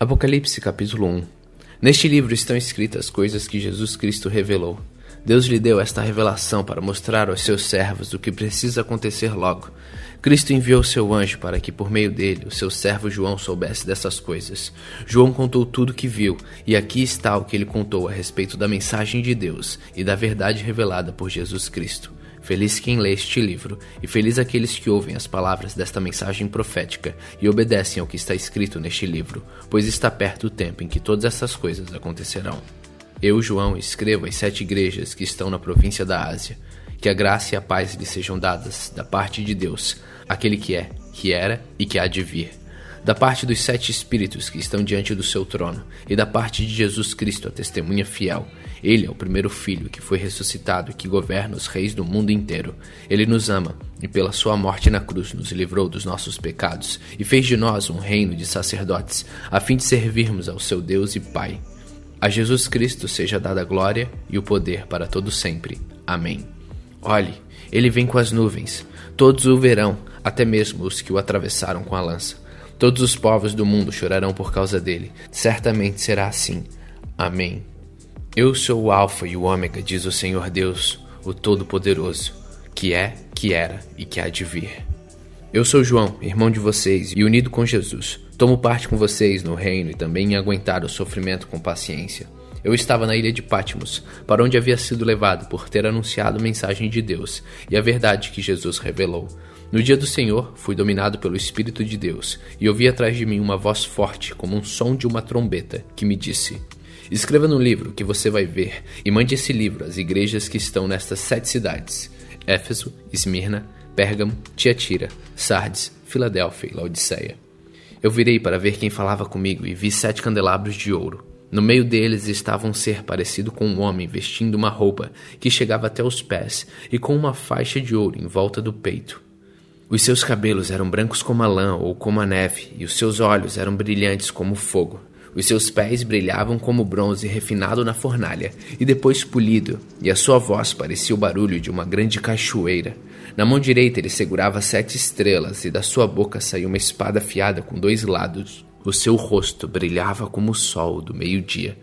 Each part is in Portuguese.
Apocalipse capítulo 1. Neste livro estão escritas coisas que Jesus Cristo revelou. Deus lhe deu esta revelação para mostrar aos seus servos o que precisa acontecer logo. Cristo enviou seu anjo para que por meio dele o seu servo João soubesse dessas coisas. João contou tudo o que viu, e aqui está o que ele contou a respeito da mensagem de Deus e da verdade revelada por Jesus Cristo. Feliz quem lê este livro, e feliz aqueles que ouvem as palavras desta mensagem profética e obedecem ao que está escrito neste livro, pois está perto o tempo em que todas essas coisas acontecerão. Eu, João, escrevo às 7 igrejas que estão na província da Ásia. Que a graça e a paz lhes sejam dadas da parte de Deus, aquele que é, que era e que há de vir. Da parte dos 7 espíritos que estão diante do seu trono, e da parte de Jesus Cristo, a testemunha fiel. Ele é o primeiro filho que foi ressuscitado e que governa os reis do mundo inteiro. Ele nos ama, e pela sua morte na cruz nos livrou dos nossos pecados, e fez de nós um reino de sacerdotes, a fim de servirmos ao seu Deus e Pai. A Jesus Cristo seja dada a glória e o poder para todo sempre. Amém. Olhe, ele vem com as nuvens. Todos o verão, até mesmo os que o atravessaram com a lança. Todos os povos do mundo chorarão por causa dele. Certamente será assim. Amém. Eu sou o Alfa e o Ômega, diz o Senhor Deus, o Todo-Poderoso, que é, que era e que há de vir. Eu sou João, irmão de vocês e unido com Jesus. Tomo parte com vocês no reino e também em aguentar o sofrimento com paciência. Eu estava na ilha de Patmos, para onde havia sido levado por ter anunciado a mensagem de Deus e a verdade que Jesus revelou. No dia do Senhor, fui dominado pelo Espírito de Deus e ouvi atrás de mim uma voz forte, como um som de uma trombeta, que me disse: escreva no livro que você vai ver e mande esse livro às igrejas que estão nestas 7 cidades: Éfeso, Esmirna, Pérgamo, Tiatira, Sardes, Filadélfia e Laodiceia. Eu virei para ver quem falava comigo e vi 7 candelabros de ouro. No meio deles estava um ser parecido com um homem vestindo uma roupa que chegava até os pés e com uma faixa de ouro em volta do peito. Os seus cabelos eram brancos como a lã ou como a neve e os seus olhos eram brilhantes como fogo. Os seus pés brilhavam como bronze refinado na fornalha e depois polido, e a sua voz parecia o barulho de uma grande cachoeira. Na mão direita ele segurava 7 estrelas e da sua boca saía uma espada afiada com 2 lados. O seu rosto brilhava como o sol do meio-dia.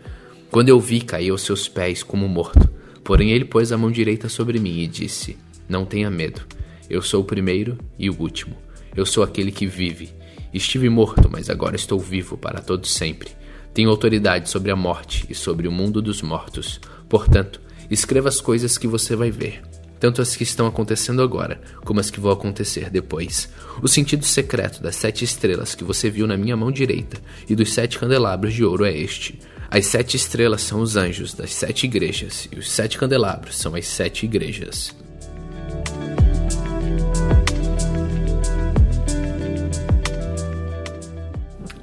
Quando eu vi, caí aos seus pés como morto. Porém ele pôs a mão direita sobre mim e disse: não tenha medo. Eu sou o primeiro e o último. Eu sou aquele que vive. Estive morto, mas agora estou vivo para todo sempre. Tenho autoridade sobre a morte e sobre o mundo dos mortos. Portanto, escreva as coisas que você vai ver, tanto as que estão acontecendo agora, como as que vão acontecer depois. O sentido secreto das 7 estrelas que você viu na minha mão direita e dos 7 candelabros de ouro é este. As 7 estrelas são os anjos das 7 igrejas, e os 7 candelabros são as 7 igrejas.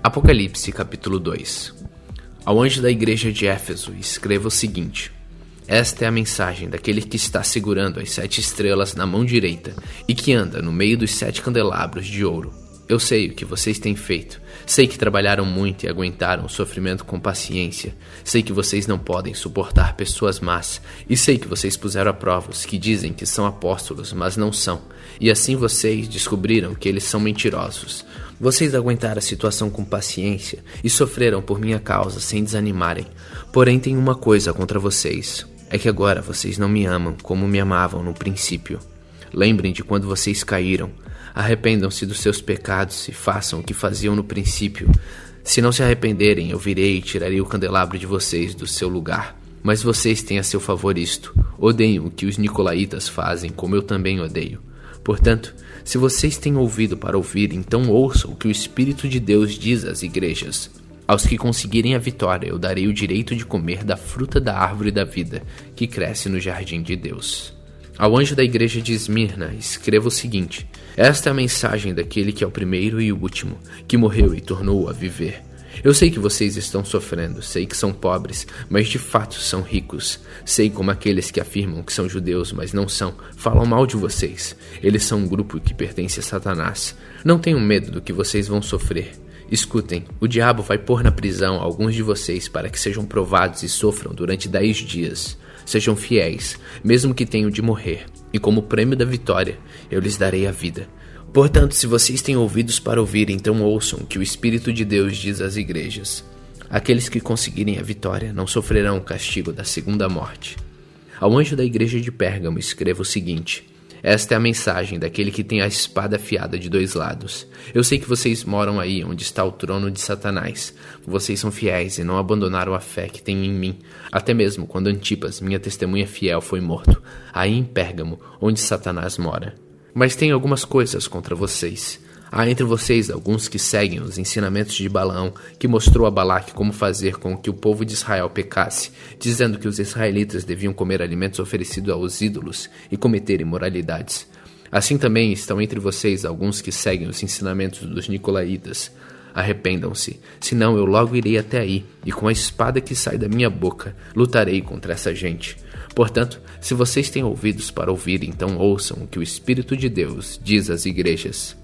Apocalipse capítulo 2. Ao anjo da igreja de Éfeso escreva o seguinte: esta é a mensagem daquele que está segurando as 7 estrelas na mão direita e que anda no meio dos 7 candelabros de ouro. Eu sei o que vocês têm feito. Sei que trabalharam muito e aguentaram o sofrimento com paciência. Sei que vocês não podem suportar pessoas más. E sei que vocês puseram à prova os que dizem que são apóstolos, mas não são. E assim vocês descobriram que eles são mentirosos. Vocês aguentaram a situação com paciência e sofreram por minha causa sem desanimarem. Porém, tem uma coisa contra vocês. É que agora vocês não me amam como me amavam no princípio. Lembrem de quando vocês caíram. Arrependam-se dos seus pecados e façam o que faziam no princípio. Se não se arrependerem, eu virei e tirarei o candelabro de vocês do seu lugar. Mas vocês têm a seu favor isto: odeiam o que os nicolaítas fazem, como eu também odeio. Portanto, se vocês têm ouvido para ouvir, então ouçam o que o Espírito de Deus diz às igrejas. Aos que conseguirem a vitória, eu darei o direito de comer da fruta da árvore da vida, que cresce no jardim de Deus. Ao anjo da igreja de Esmirna, escreva o seguinte: esta é a mensagem daquele que é o primeiro e o último, que morreu e tornou a viver. Eu sei que vocês estão sofrendo, sei que são pobres, mas de fato são ricos. Sei como aqueles que afirmam que são judeus, mas não são, falam mal de vocês. Eles são um grupo que pertence a Satanás. Não tenham medo do que vocês vão sofrer. Escutem, o diabo vai pôr na prisão alguns de vocês para que sejam provados e sofram durante 10 dias. Sejam fiéis, mesmo que tenham de morrer, e como prêmio da vitória, eu lhes darei a vida. Portanto, se vocês têm ouvidos para ouvir, então ouçam o que o Espírito de Deus diz às igrejas. Aqueles que conseguirem a vitória não sofrerão o castigo da segunda morte. Ao anjo da igreja de Pérgamo escreva o seguinte: esta é a mensagem daquele que tem a espada afiada de 2 lados. Eu sei que vocês moram aí onde está o trono de Satanás. Vocês são fiéis e não abandonaram a fé que têm em mim, até mesmo quando Antipas, minha testemunha fiel, foi morto, aí em Pérgamo, onde Satanás mora. Mas tem algumas coisas contra vocês. Há entre vocês alguns que seguem os ensinamentos de Balaão, que mostrou a Balaque como fazer com que o povo de Israel pecasse, dizendo que os israelitas deviam comer alimentos oferecidos aos ídolos e cometer imoralidades. Assim também estão entre vocês alguns que seguem os ensinamentos dos nicolaítas. Arrependam-se, senão eu logo irei até aí, e com a espada que sai da minha boca, lutarei contra essa gente. Portanto, se vocês têm ouvidos para ouvir, então ouçam o que o Espírito de Deus diz às igrejas.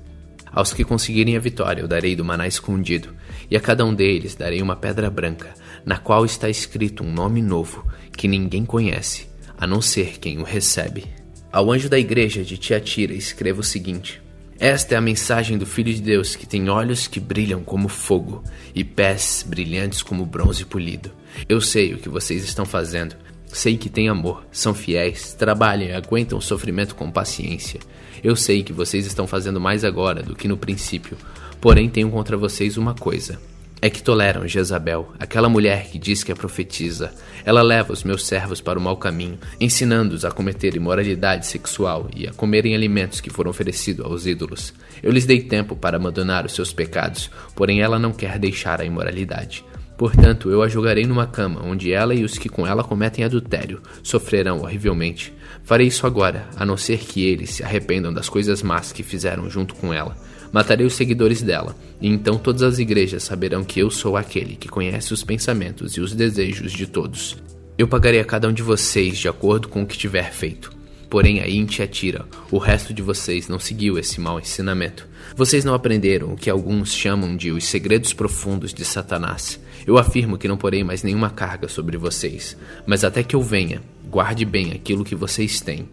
Aos que conseguirem a vitória eu darei do maná escondido, e a cada um deles darei uma pedra branca, na qual está escrito um nome novo, que ninguém conhece, a não ser quem o recebe. Ao anjo da igreja de Tiatira escreva o seguinte: esta é a mensagem do Filho de Deus, que tem olhos que brilham como fogo e pés brilhantes como bronze polido. Eu sei o que vocês estão fazendo. Sei que têm amor, são fiéis, trabalham e aguentam o sofrimento com paciência. Eu sei que vocês estão fazendo mais agora do que no princípio, porém tenho contra vocês uma coisa. É que toleram Jezabel, aquela mulher que diz que é profetisa. Ela leva os meus servos para o mau caminho, ensinando-os a cometer imoralidade sexual e a comerem alimentos que foram oferecidos aos ídolos. Eu lhes dei tempo para abandonar os seus pecados, porém ela não quer deixar a imoralidade. Portanto, eu a jogarei numa cama, onde ela e os que com ela cometem adultério sofrerão horrivelmente. Farei isso agora, a não ser que eles se arrependam das coisas más que fizeram junto com ela. Matarei os seguidores dela, e então todas as igrejas saberão que eu sou aquele que conhece os pensamentos e os desejos de todos. Eu pagarei a cada um de vocês de acordo com o que tiver feito. Porém, aí em Tiatira, o resto de vocês não seguiu esse mau ensinamento. Vocês não aprenderam o que alguns chamam de os segredos profundos de Satanás. Eu afirmo que não porei mais nenhuma carga sobre vocês, mas até que eu venha, guarde bem aquilo que vocês têm.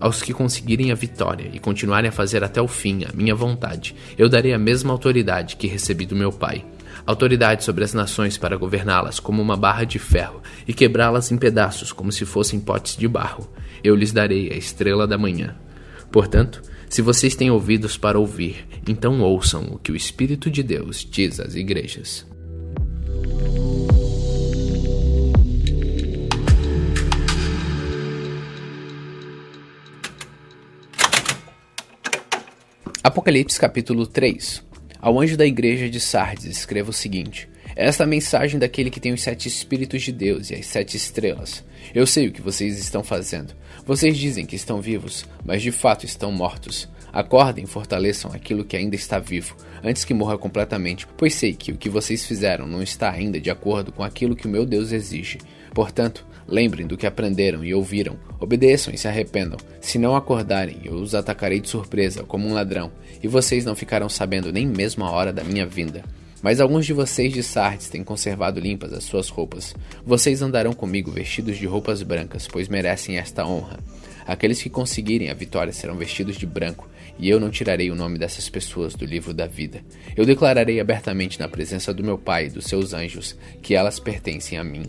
Aos que conseguirem a vitória e continuarem a fazer até o fim a minha vontade, eu darei a mesma autoridade que recebi do meu Pai. Autoridade sobre as nações para governá-las como uma barra de ferro e quebrá-las em pedaços como se fossem potes de barro. Eu lhes darei a estrela da manhã. Portanto, se vocês têm ouvidos para ouvir, então ouçam o que o Espírito de Deus diz às igrejas. Apocalipse capítulo 3. Ao anjo da igreja de Sardes escreva o seguinte: esta é a mensagem daquele que tem os 7 Espíritos de Deus e as 7 estrelas. Eu sei o que vocês estão fazendo. Vocês dizem que estão vivos, mas de fato estão mortos. Acordem e fortaleçam aquilo que ainda está vivo, antes que morra completamente, pois sei que o que vocês fizeram não está ainda de acordo com aquilo que o meu Deus exige. Portanto, lembrem do que aprenderam e ouviram, obedeçam e se arrependam. Se não acordarem, eu os atacarei de surpresa, como um ladrão, e vocês não ficarão sabendo nem mesmo a hora da minha vinda. Mas alguns de vocês de Sardes têm conservado limpas as suas roupas. Vocês andarão comigo vestidos de roupas brancas, pois merecem esta honra. Aqueles que conseguirem a vitória serão vestidos de branco, e eu não tirarei o nome dessas pessoas do livro da vida. Eu declararei abertamente na presença do meu Pai e dos seus anjos que elas pertencem a mim.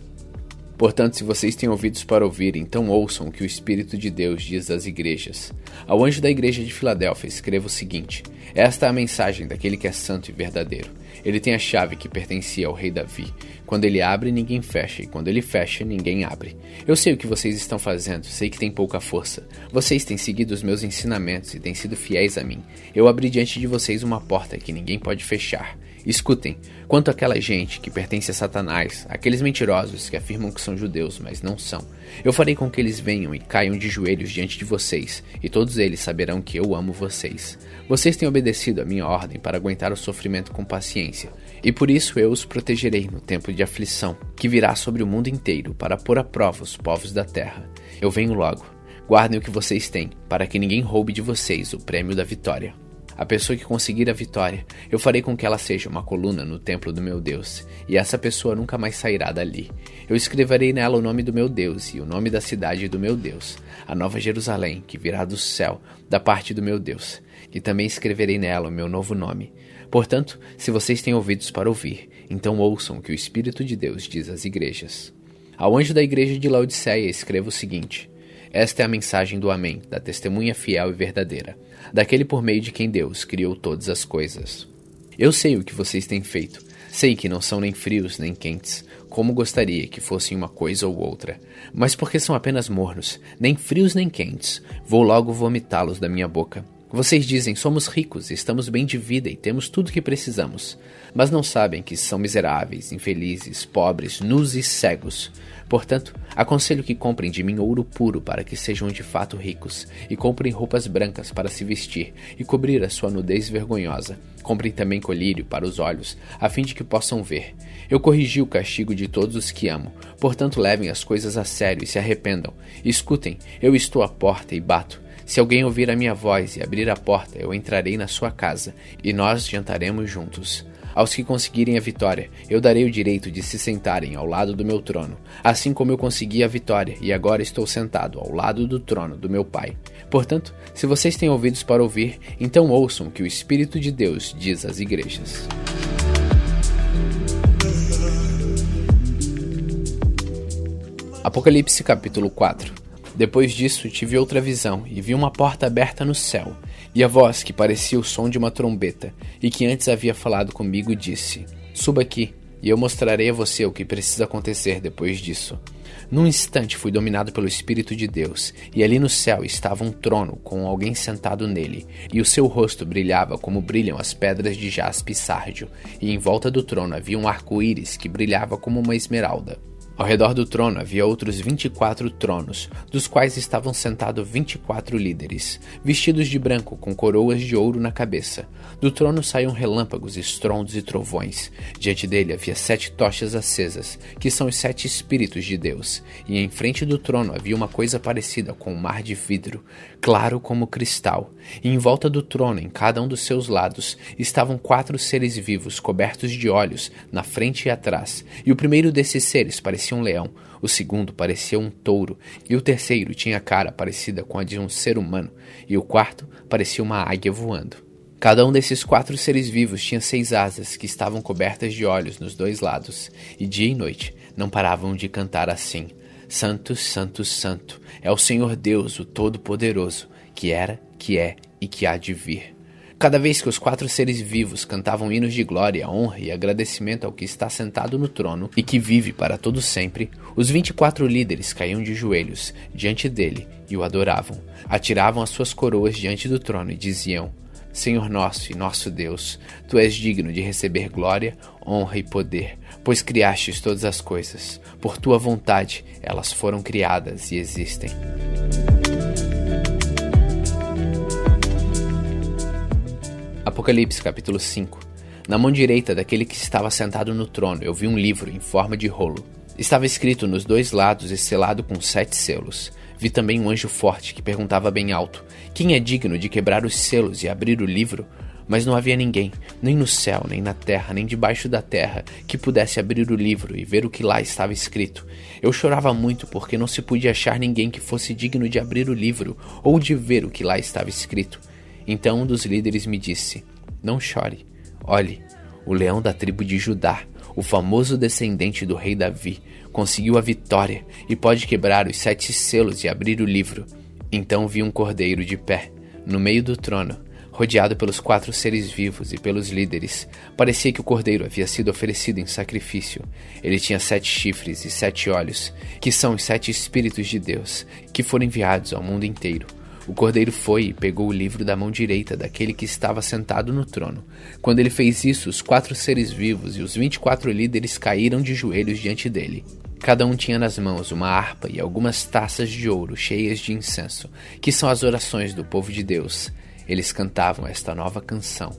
Portanto, se vocês têm ouvidos para ouvir, então ouçam o que o Espírito de Deus diz às igrejas. Ao anjo da igreja de Filadélfia escreva o seguinte: esta é a mensagem daquele que é santo e verdadeiro. Ele tem a chave que pertencia ao rei Davi. Quando ele abre, ninguém fecha, e quando ele fecha, ninguém abre. Eu sei o que vocês estão fazendo, sei que tem pouca força. Vocês têm seguido os meus ensinamentos e têm sido fiéis a mim. Eu abri diante de vocês uma porta que ninguém pode fechar. Escutem, quanto àquela gente que pertence a Satanás, aqueles mentirosos que afirmam que são judeus, mas não são, eu farei com que eles venham e caiam de joelhos diante de vocês, e todos eles saberão que eu amo vocês. Vocês têm obedecido a minha ordem para aguentar o sofrimento com paciência, e por isso eu os protegerei no tempo de aflição, que virá sobre o mundo inteiro para pôr à prova os povos da terra. Eu venho logo. Guardem o que vocês têm, para que ninguém roube de vocês o prêmio da vitória. A pessoa que conseguir a vitória, eu farei com que ela seja uma coluna no templo do meu Deus, e essa pessoa nunca mais sairá dali. Eu escreverei nela o nome do meu Deus e o nome da cidade do meu Deus, a nova Jerusalém, que virá do céu, da parte do meu Deus. e também escreverei nela o meu novo nome. Portanto, se vocês têm ouvidos para ouvir, então ouçam o que o Espírito de Deus diz às igrejas. Ao anjo da igreja de Laodiceia escreva o seguinte: esta é a mensagem do Amém, da testemunha fiel e verdadeira, daquele por meio de quem Deus criou todas as coisas. Eu sei o que vocês têm feito. Sei que não são nem frios nem quentes, como gostaria que fossem uma coisa ou outra. Mas porque são apenas mornos, nem frios nem quentes, vou logo vomitá-los da minha boca. Vocês dizem, somos ricos, estamos bem de vida e temos tudo o que precisamos. Mas não sabem que são miseráveis, infelizes, pobres, nus e cegos. Portanto, aconselho que comprem de mim ouro puro para que sejam de fato ricos, e comprem roupas brancas para se vestir e cobrir a sua nudez vergonhosa. Comprem também colírio para os olhos, a fim de que possam ver. Eu corrigi o castigo de todos os que amo, portanto levem as coisas a sério e se arrependam. Escutem, eu estou à porta e bato. Se alguém ouvir a minha voz e abrir a porta, eu entrarei na sua casa, e nós jantaremos juntos. Aos que conseguirem a vitória, eu darei o direito de se sentarem ao lado do meu trono, assim como eu consegui a vitória e agora estou sentado ao lado do trono do meu Pai. Portanto, se vocês têm ouvidos para ouvir, então ouçam o que o Espírito de Deus diz às igrejas. Apocalipse capítulo 4. Depois disso tive outra visão, e vi uma porta aberta no céu, e a voz que parecia o som de uma trombeta, e que antes havia falado comigo, disse: suba aqui, e eu mostrarei a você o que precisa acontecer depois disso. Num instante fui dominado pelo Espírito de Deus, e ali no céu estava um trono com alguém sentado nele, e o seu rosto brilhava como brilham as pedras de jaspe e sárdio, e em volta do trono havia um arco-íris que brilhava como uma esmeralda. Ao redor do trono havia outros 24 tronos, dos quais estavam sentados 24 líderes, vestidos de branco com coroas de ouro na cabeça. Do trono saíam relâmpagos, estrondos e trovões. Diante dele havia 7 tochas acesas, que são os 7 Espíritos de Deus, e em frente do trono havia uma coisa parecida com um mar de vidro, claro como cristal, e em volta do trono, em cada um dos seus lados, estavam 4 seres vivos cobertos de olhos, na frente e atrás, e o primeiro desses seres parecia um leão, o segundo parecia um touro, e o terceiro tinha a cara parecida com a de um ser humano, e o quarto parecia uma águia voando. Cada um desses 4 seres vivos tinha 6 asas que estavam cobertas de olhos nos 2 lados, e dia e noite não paravam de cantar assim: Santo, Santo, Santo, é o Senhor Deus, o Todo-Poderoso, que era, que é e que há de vir. Cada vez que os 4 seres vivos cantavam hinos de glória, honra e agradecimento ao que está sentado no trono e que vive para todo sempre, os 24 líderes caíam de joelhos diante dele e o adoravam. Atiravam as suas coroas diante do trono e diziam: Senhor nosso e nosso Deus, Tu és digno de receber glória, honra e poder, pois criastes todas as coisas. Por Tua vontade, elas foram criadas e existem. Apocalipse capítulo 5. Na mão direita daquele que estava sentado no trono, eu vi um livro em forma de rolo. Estava escrito nos 2 lados e selado com 7 selos. Vi também um anjo forte que perguntava bem alto: quem é digno de quebrar os selos e abrir o livro? Mas não havia ninguém, nem no céu, nem na terra, nem debaixo da terra, que pudesse abrir o livro e ver o que lá estava escrito. Eu chorava muito porque não se podia achar ninguém que fosse digno de abrir o livro ou de ver o que lá estava escrito. Então um dos líderes me disse: não chore, olhe, o leão da tribo de Judá, o famoso descendente do rei Davi, conseguiu a vitória e pode quebrar os 7 selos e abrir o livro. Então vi um cordeiro de pé, no meio do trono, rodeado pelos 4 seres vivos e pelos líderes. Parecia que o cordeiro havia sido oferecido em sacrifício. Ele tinha 7 chifres e 7 olhos, que são os 7 Espíritos de Deus, que foram enviados ao mundo inteiro. O cordeiro foi e pegou o livro da mão direita daquele que estava sentado no trono. Quando ele fez isso, os 4 seres vivos e os 24 líderes caíram de joelhos diante dele. Cada um tinha nas mãos uma harpa e algumas taças de ouro cheias de incenso, que são as orações do povo de Deus. Eles cantavam esta nova canção: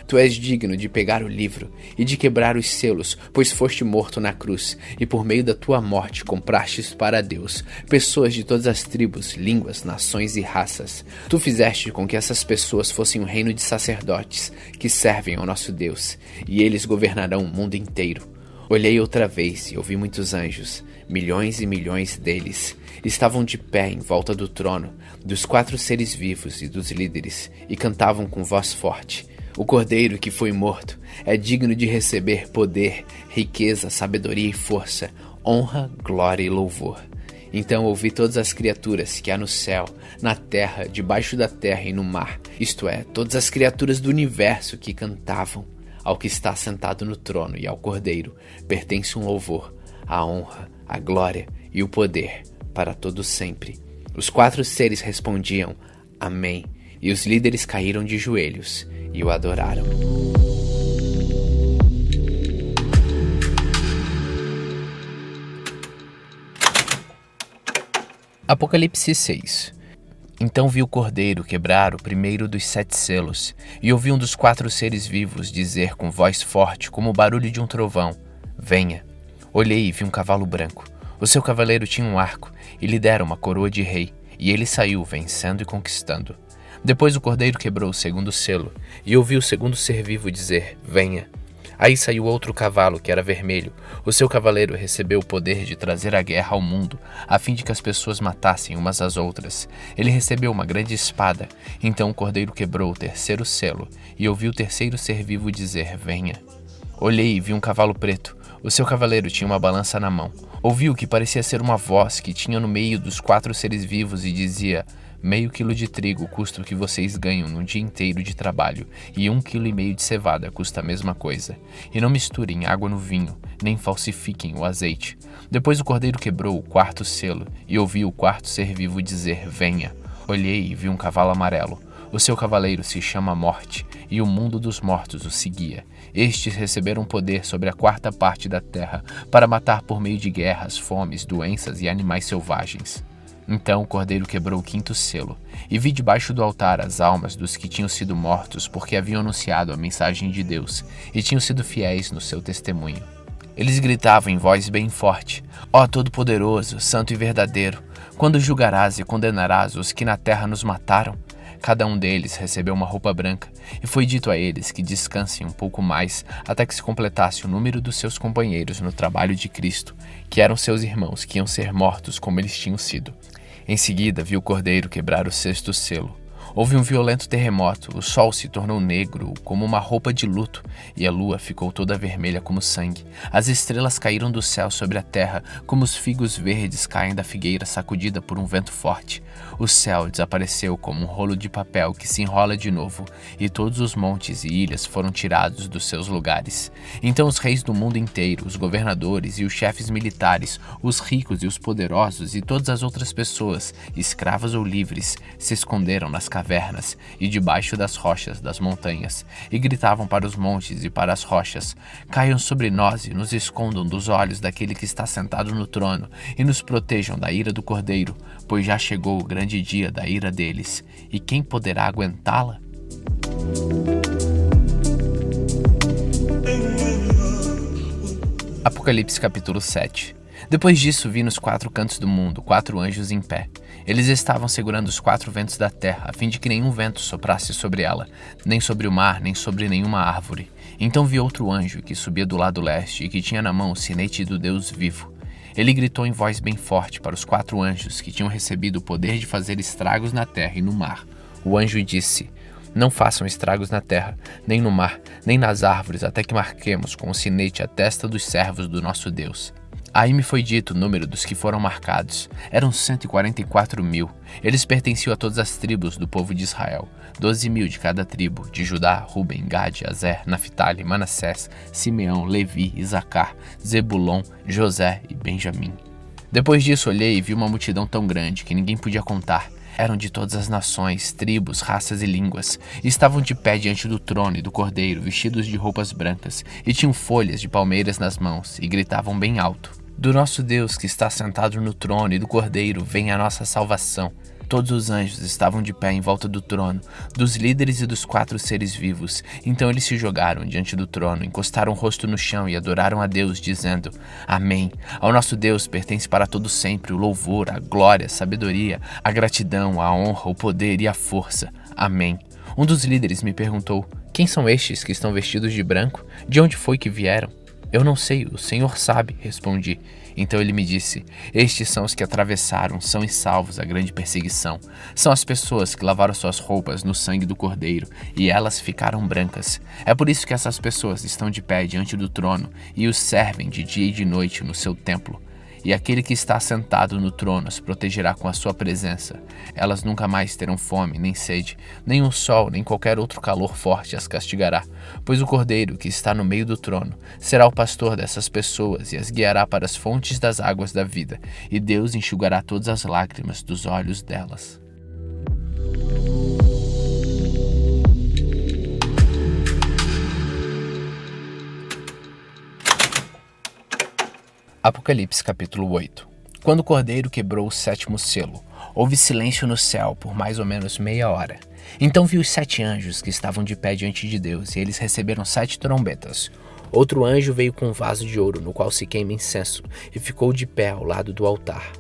Tu és digno de pegar o livro e de quebrar os selos, pois foste morto na cruz, e por meio da tua morte comprastes para Deus pessoas de todas as tribos, línguas, nações e raças. Tu fizeste com que essas pessoas fossem um reino de sacerdotes que servem ao nosso Deus, e eles governarão o mundo inteiro. Olhei outra vez e ouvi muitos anjos, milhões e milhões deles. Estavam de pé em volta do trono, dos 4 seres vivos e dos líderes, e cantavam com voz forte: O Cordeiro que foi morto é digno de receber poder, riqueza, sabedoria e força, honra, glória e louvor. Então ouvi todas as criaturas que há no céu, na terra, debaixo da terra e no mar, isto é, todas as criaturas do universo que cantavam. Ao que está sentado no trono e ao Cordeiro pertence um louvor, a honra, a glória e o poder para todo sempre. Os 4 seres respondiam: Amém, e os líderes caíram de joelhos e o adoraram. Apocalipse 6. Então vi o Cordeiro quebrar o primeiro dos 7 selos, e ouvi um dos 4 seres vivos dizer com voz forte, como o barulho de um trovão: Venha. Olhei e vi um cavalo branco. O seu cavaleiro tinha um arco, e lhe deram uma coroa de rei, e ele saiu vencendo e conquistando. Depois o Cordeiro quebrou o segundo selo, e ouvi o segundo ser vivo dizer: Venha. Aí saiu outro cavalo, que era vermelho. O seu cavaleiro recebeu o poder de trazer a guerra ao mundo, a fim de que as pessoas matassem umas às outras. Ele recebeu uma grande espada. Então o Cordeiro quebrou o terceiro selo, e ouvi o terceiro ser vivo dizer: Venha. Olhei e vi um cavalo preto. O seu cavaleiro tinha uma balança na mão. Ouvi o que parecia ser uma voz que tinha no meio dos 4 seres vivos e dizia: Meio quilo de trigo custa o que vocês ganham num dia inteiro de trabalho, e 1,5 quilo de cevada custa a mesma coisa. E não misturem água no vinho, nem falsifiquem o azeite. Depois o Cordeiro quebrou o 4º selo, e ouvi o 4º ser vivo dizer: Venha. Olhei e vi um cavalo amarelo. O seu cavaleiro se chama Morte, e o mundo dos mortos o seguia. Estes receberam poder sobre a 4ª parte da terra, para matar por meio de guerras, fomes, doenças e animais selvagens. Então o Cordeiro quebrou o 5º selo, e vi debaixo do altar as almas dos que tinham sido mortos porque haviam anunciado a mensagem de Deus, e tinham sido fiéis no seu testemunho. Eles gritavam em voz bem forte: Ó Todo-Poderoso, Santo e Verdadeiro, quando julgarás e condenarás os que na terra nos mataram? Cada um deles recebeu uma roupa branca, e foi dito a eles que descansem um pouco mais até que se completasse o número dos seus companheiros no trabalho de Cristo, que eram seus irmãos que iam ser mortos como eles tinham sido. Em seguida vi o Cordeiro quebrar o 6º selo. Houve um violento terremoto, o sol se tornou negro como uma roupa de luto, e a lua ficou toda vermelha como sangue. As estrelas caíram do céu sobre a terra, como os figos verdes caem da figueira sacudida por um vento forte. O céu desapareceu como um rolo de papel que se enrola de novo, e todos os montes e ilhas foram tirados dos seus lugares. Então os reis do mundo inteiro, os governadores e os chefes militares, os ricos e os poderosos e todas as outras pessoas, escravas ou livres, se esconderam nas cavernas e debaixo das rochas das montanhas, e gritavam para os montes e para as rochas: Caiam sobre nós e nos escondam dos olhos daquele que está sentado no trono, e nos protejam da ira do Cordeiro, pois já chegou o grande dia da ira deles, e quem poderá aguentá-la? Apocalipse capítulo 7. Depois disso vi nos 4 cantos do mundo 4 anjos em pé. Eles estavam segurando os 4 ventos da terra, a fim de que nenhum vento soprasse sobre ela, nem sobre o mar, nem sobre nenhuma árvore. Então vi outro anjo que subia do lado leste e que tinha na mão o sinete do Deus vivo. Ele gritou em voz bem forte para os 4 anjos que tinham recebido o poder de fazer estragos na terra e no mar. O anjo disse: Não façam estragos na terra, nem no mar, nem nas árvores, até que marquemos com o sinete a testa dos servos do nosso Deus. Aí me foi dito o número dos que foram marcados. Eram 144.000. Eles pertenciam a todas as tribos do povo de Israel. 12.000 de cada tribo, de Judá, Ruben, Gade, Azer, Naphtali, Manassés, Simeão, Levi, Isacar, Zebulon, José e Benjamim. Depois disso olhei e vi uma multidão tão grande que ninguém podia contar. Eram de todas as nações, tribos, raças e línguas, e estavam de pé diante do trono e do Cordeiro, vestidos de roupas brancas, e tinham folhas de palmeiras nas mãos, e gritavam bem alto: Do nosso Deus que está sentado no trono e do Cordeiro vem a nossa salvação. Todos os anjos estavam de pé em volta do trono, dos líderes e dos 4 seres vivos. Então eles se jogaram diante do trono, encostaram o rosto no chão e adoraram a Deus, dizendo: Amém. Ao nosso Deus pertence para todo sempre o louvor, a glória, a sabedoria, a gratidão, a honra, o poder e a força. Amém. Um dos líderes me perguntou: Quem são estes que estão vestidos de branco? De onde foi que vieram? Eu não sei, o Senhor sabe, respondi. Então ele me disse: estes são os que atravessaram são e salvos a grande perseguição. São as pessoas que lavaram suas roupas no sangue do Cordeiro, e elas ficaram brancas. É por isso que essas pessoas estão de pé diante do trono e os servem de dia e de noite no seu templo. E aquele que está sentado no trono as protegerá com a sua presença. Elas nunca mais terão fome, nem sede, nem o sol, nem qualquer outro calor forte as castigará. Pois o Cordeiro que está no meio do trono será o pastor dessas pessoas e as guiará para as fontes das águas da vida. E Deus enxugará todas as lágrimas dos olhos delas. Apocalipse capítulo 8. Quando o Cordeiro quebrou o 7º selo, houve silêncio no céu por mais ou menos meia hora. Então vi os 7 anjos que estavam de pé diante de Deus, e eles receberam 7 trombetas. Outro anjo veio com um vaso de ouro, no qual se queima incenso, e ficou de pé ao lado do altar.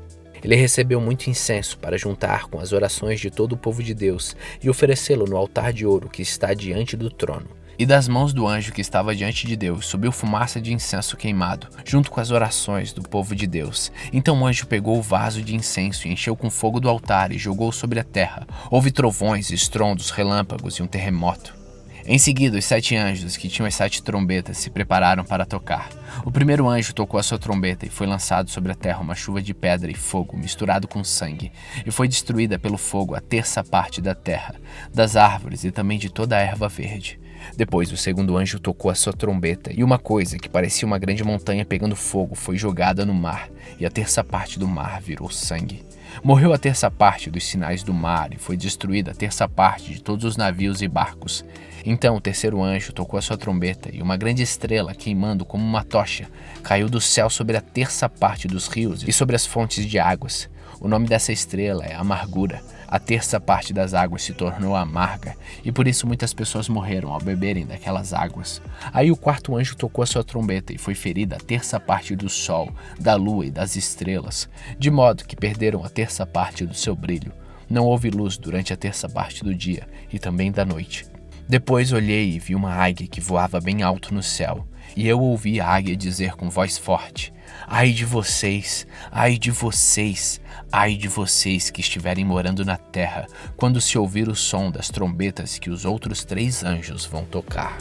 Ele recebeu muito incenso para juntar com as orações de todo o povo de Deus e oferecê-lo no altar de ouro que está diante do trono. E das mãos do anjo que estava diante de Deus subiu fumaça de incenso queimado, junto com as orações do povo de Deus. Então o anjo pegou o vaso de incenso e encheu com fogo do altar e jogou sobre a terra. Houve trovões, estrondos, relâmpagos e um terremoto. Em seguida, os 7 anjos, que tinham as 7 trombetas, se prepararam para tocar. O primeiro anjo tocou a sua trombeta e foi lançado sobre a terra uma chuva de pedra e fogo, misturado com sangue, e foi destruída pelo fogo a 1/3 parte da terra, das árvores e também de toda a erva verde. Depois, o segundo anjo tocou a sua trombeta, e uma coisa que parecia uma grande montanha pegando fogo foi jogada no mar, e a 1/3 parte do mar virou sangue. Morreu a 1/3 parte dos sinais do mar, e foi destruída a 1/3 parte de todos os navios e barcos. Então o terceiro anjo tocou a sua trombeta, e uma grande estrela, queimando como uma tocha, caiu do céu sobre a 1/3 parte dos rios e sobre as fontes de águas. O nome dessa estrela é Amargura. A 1/3 parte das águas se tornou amarga, e por isso muitas pessoas morreram ao beberem daquelas águas. Aí o quarto anjo tocou a sua trombeta, e foi ferida a 1/3 parte do sol, da lua e das estrelas, de modo que perderam a 1/3 parte do seu brilho. Não houve luz durante a 1/3 parte do dia, e também da noite. Depois olhei e vi uma águia que voava bem alto no céu, e eu ouvi a águia dizer com voz forte: ai de vocês, ai de vocês, ai de vocês que estiverem morando na terra, quando se ouvir o som das trombetas que os outros 3 anjos vão tocar.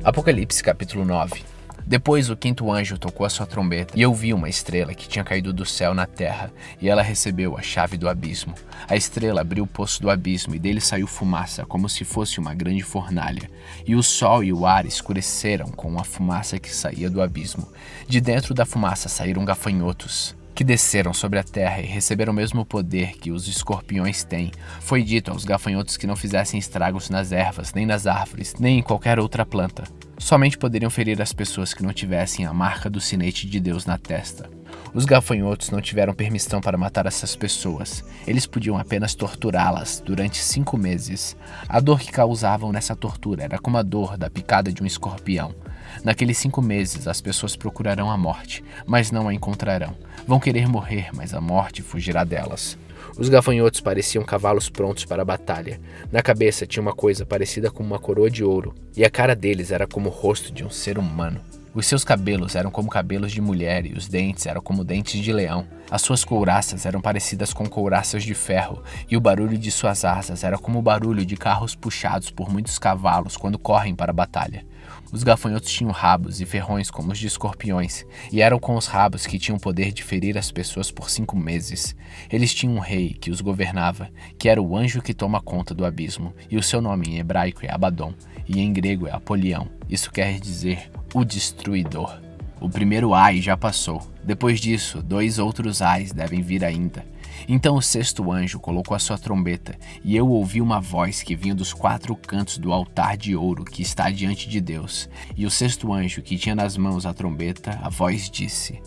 Apocalipse capítulo 9. Depois o 5º anjo tocou a sua trombeta, e eu vi uma estrela que tinha caído do céu na terra, e ela recebeu a chave do abismo. A estrela abriu o poço do abismo, e dele saiu fumaça, como se fosse uma grande fornalha. E o sol e o ar escureceram com a fumaça que saía do abismo. De dentro da fumaça saíram gafanhotos, que desceram sobre a terra e receberam o mesmo poder que os escorpiões têm. Foi dito aos gafanhotos que não fizessem estragos nas ervas, nem nas árvores, nem em qualquer outra planta. Somente poderiam ferir as pessoas que não tivessem a marca do sinete de Deus na testa. Os gafanhotos não tiveram permissão para matar essas pessoas. Eles podiam apenas torturá-las durante 5 meses. A dor que causavam nessa tortura era como a dor da picada de um escorpião. Naqueles 5 meses, as pessoas procurarão a morte, mas não a encontrarão. Vão querer morrer, mas a morte fugirá delas. Os gafanhotos pareciam cavalos prontos para a batalha. Na cabeça tinha uma coisa parecida com uma coroa de ouro, e a cara deles era como o rosto de um ser humano. Os seus cabelos eram como cabelos de mulher, e os dentes eram como dentes de leão. As suas couraças eram parecidas com couraças de ferro, e o barulho de suas asas era como o barulho de carros puxados por muitos cavalos quando correm para a batalha. Os gafanhotos tinham rabos e ferrões como os de escorpiões, e eram com os rabos que tinham o poder de ferir as pessoas por 5 meses. Eles tinham um rei que os governava, que era o anjo que toma conta do abismo, e o seu nome em hebraico é Abaddon, e em grego é Apolião. Isso quer dizer o destruidor. O primeiro ai já passou. Depois disso, 2 outros ais devem vir ainda. Então o 6º anjo colocou a sua trombeta, e eu ouvi uma voz que vinha dos 4 cantos do altar de ouro que está diante de Deus. E o 6º anjo, que tinha nas mãos a trombeta, a voz disse: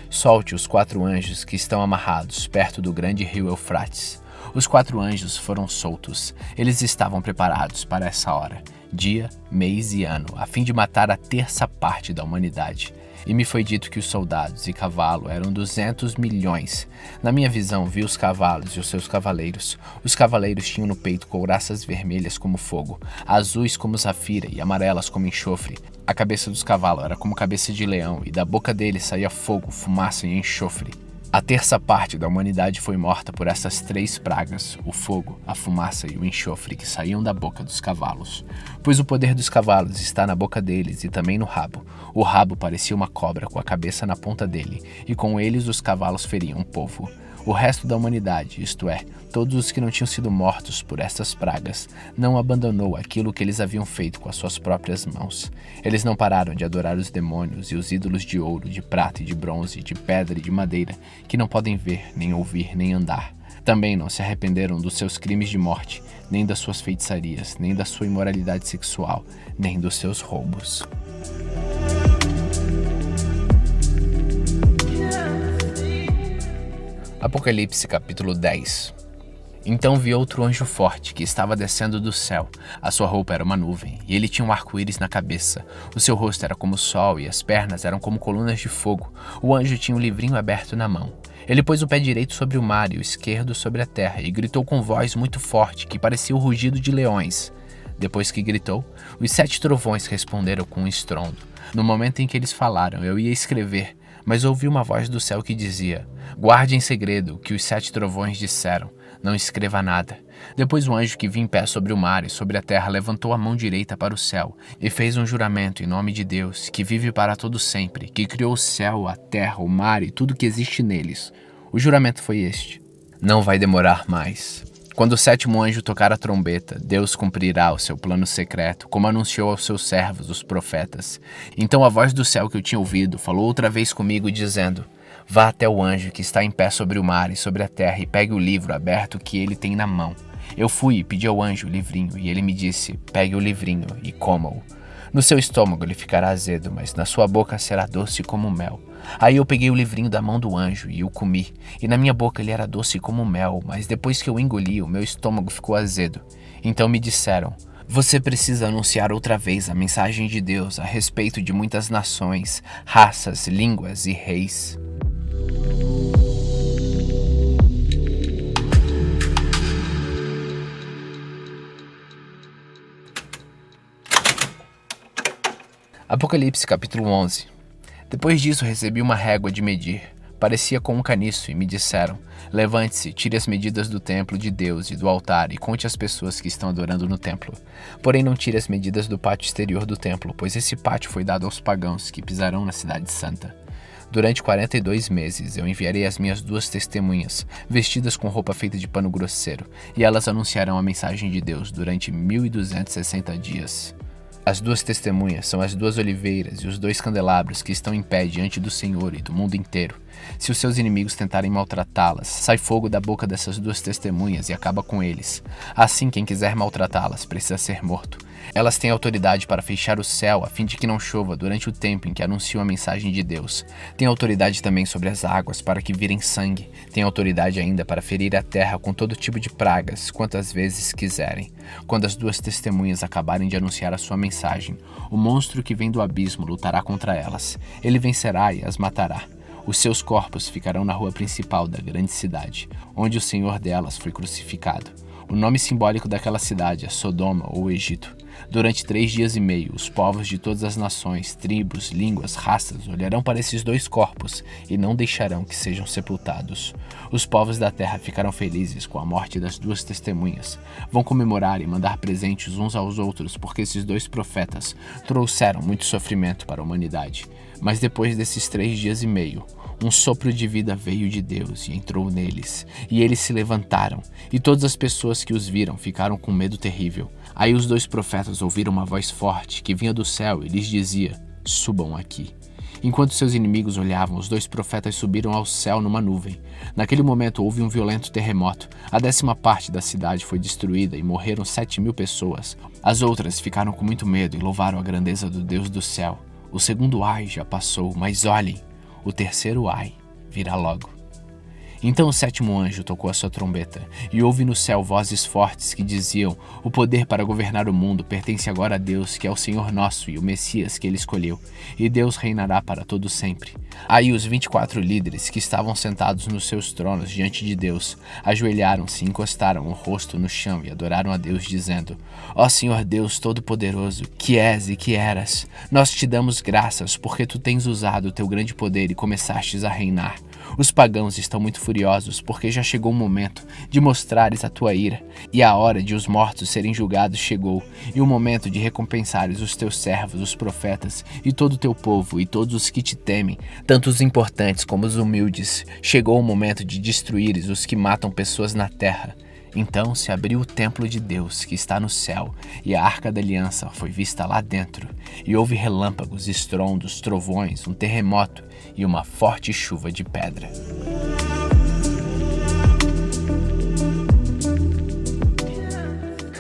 solte os 4 anjos que estão amarrados perto do grande rio Eufrates. Os 4 anjos foram soltos. Eles estavam preparados para essa hora, dia, mês e ano, a fim de matar a 1/3 parte da humanidade. E me foi dito que os soldados e cavalo eram 200 milhões. Na minha visão, vi os cavalos e os seus cavaleiros. Os cavaleiros tinham no peito couraças vermelhas como fogo, azuis como safira e amarelas como enxofre. A cabeça dos cavalos era como cabeça de leão, e da boca deles saía fogo, fumaça e enxofre. A terça parte da humanidade foi morta por essas 3 pragas, o fogo, a fumaça e o enxofre que saíam da boca dos cavalos. Pois o poder dos cavalos está na boca deles e também no rabo. O rabo parecia uma cobra com a cabeça na ponta dele, e com eles os cavalos feriam o povo. O resto da humanidade, isto é, todos os que não tinham sido mortos por estas pragas, não abandonou aquilo que eles haviam feito com as suas próprias mãos. Eles não pararam de adorar os demônios e os ídolos de ouro, de prata e de bronze, de pedra e de madeira, que não podem ver, nem ouvir, nem andar. Também não se arrependeram dos seus crimes de morte, nem das suas feitiçarias, nem da sua imoralidade sexual, nem dos seus roubos. Apocalipse capítulo 10. Então vi outro anjo forte que estava descendo do céu. A sua roupa era uma nuvem, e ele tinha um arco-íris na cabeça. O seu rosto era como o sol, e as pernas eram como colunas de fogo. O anjo tinha um livrinho aberto na mão. Ele pôs o pé direito sobre o mar e o esquerdo sobre a terra, e gritou com voz muito forte, que parecia o rugido de leões. Depois que gritou, os 7 trovões responderam com um estrondo. No momento em que eles falaram, eu ia escrever, mas ouvi uma voz do céu que dizia: guarde em segredo o que os 7 trovões disseram, não escreva nada. Depois o anjo que vinha em pé sobre o mar e sobre a terra levantou a mão direita para o céu e fez um juramento em nome de Deus, que vive para todo sempre, que criou o céu, a terra, o mar e tudo que existe neles. O juramento foi este: não vai demorar mais. Quando o 7º anjo tocar a trombeta, Deus cumprirá o seu plano secreto, como anunciou aos seus servos, os profetas. Então a voz do céu que eu tinha ouvido falou outra vez comigo, dizendo: vá até o anjo que está em pé sobre o mar e sobre a terra e pegue o livro aberto que ele tem na mão. Eu fui e pedi ao anjo o livrinho, e ele me disse: pegue o livrinho e coma-o. No seu estômago ele ficará azedo, mas na sua boca será doce como mel. Aí eu peguei o livrinho da mão do anjo e o comi, e na minha boca ele era doce como mel, mas depois que eu engoli, o meu estômago ficou azedo. Então me disseram: você precisa anunciar outra vez a mensagem de Deus a respeito de muitas nações, raças, línguas e reis. Apocalipse capítulo 11. Depois disso recebi uma régua de medir. Parecia com um caniço, e me disseram: levante-se, tire as medidas do templo de Deus e do altar e conte as pessoas que estão adorando no templo. Porém não tire as medidas do pátio exterior do templo, pois esse pátio foi dado aos pagãos que pisarão na cidade santa. Durante 42 meses eu enviarei as minhas 2 testemunhas, vestidas com roupa feita de pano grosseiro, e elas anunciarão a mensagem de Deus durante 1260 dias. As 2 testemunhas são as 2 oliveiras e os 2 candelabros que estão em pé diante do Senhor e do mundo inteiro. Se os seus inimigos tentarem maltratá-las, sai fogo da boca dessas 2 testemunhas e acaba com eles. Assim, quem quiser maltratá-las precisa ser morto. Elas têm autoridade para fechar o céu a fim de que não chova durante o tempo em que anunciam a mensagem de Deus. Têm autoridade também sobre as águas para que virem sangue. Têm autoridade ainda para ferir a terra com todo tipo de pragas, quantas vezes quiserem. Quando as 2 testemunhas acabarem de anunciar a sua mensagem, o monstro que vem do abismo lutará contra elas. Ele vencerá e as matará. Os seus corpos ficarão na rua principal da grande cidade, onde o Senhor delas foi crucificado. O nome simbólico daquela cidade é Sodoma ou Egito. Durante 3 dias e meio, os povos de todas as nações, tribos, línguas, raças olharão para esses 2 corpos e não deixarão que sejam sepultados. Os povos da terra ficarão felizes com a morte das 2 testemunhas. Vão comemorar e mandar presentes uns aos outros porque esses 2 profetas trouxeram muito sofrimento para a humanidade. Mas depois desses 3 dias e meio, um sopro de vida veio de Deus e entrou neles, e eles se levantaram, e todas as pessoas que os viram ficaram com medo terrível. Aí os 2 profetas ouviram uma voz forte que vinha do céu e lhes dizia: subam aqui. Enquanto seus inimigos olhavam, os 2 profetas subiram ao céu numa nuvem. Naquele momento houve um violento terremoto. A 10ª parte da cidade foi destruída e morreram 7.000 pessoas. As outras ficaram com muito medo e louvaram a grandeza do Deus do céu. O 2º ai já passou, mas olhem, o 3º ai virá logo. Então o sétimo anjo tocou a sua trombeta, e houve no céu vozes fortes que diziam: o poder para governar o mundo pertence agora a Deus, que é o Senhor nosso e o Messias que ele escolheu, e Deus reinará para todo sempre. Aí os 24 líderes que estavam sentados nos seus tronos diante de Deus, ajoelharam-se e encostaram o rosto no chão e adoraram a Deus, dizendo: ó Senhor Deus Todo-Poderoso, que és e que eras, nós te damos graças porque tu tens usado o teu grande poder e começastes a reinar. Os pagãos estão muito furiosos porque já chegou o momento de mostrares a tua ira, e a hora de os mortos serem julgados chegou, e o momento de recompensares os teus servos, os profetas, e todo o teu povo, e todos os que te temem, tanto os importantes como os humildes. Chegou o momento de destruíres os que matam pessoas na terra. Então se abriu o templo de Deus que está no céu, e a arca da aliança foi vista lá dentro, e houve relâmpagos, estrondos, trovões, um terremoto e uma forte chuva de pedra.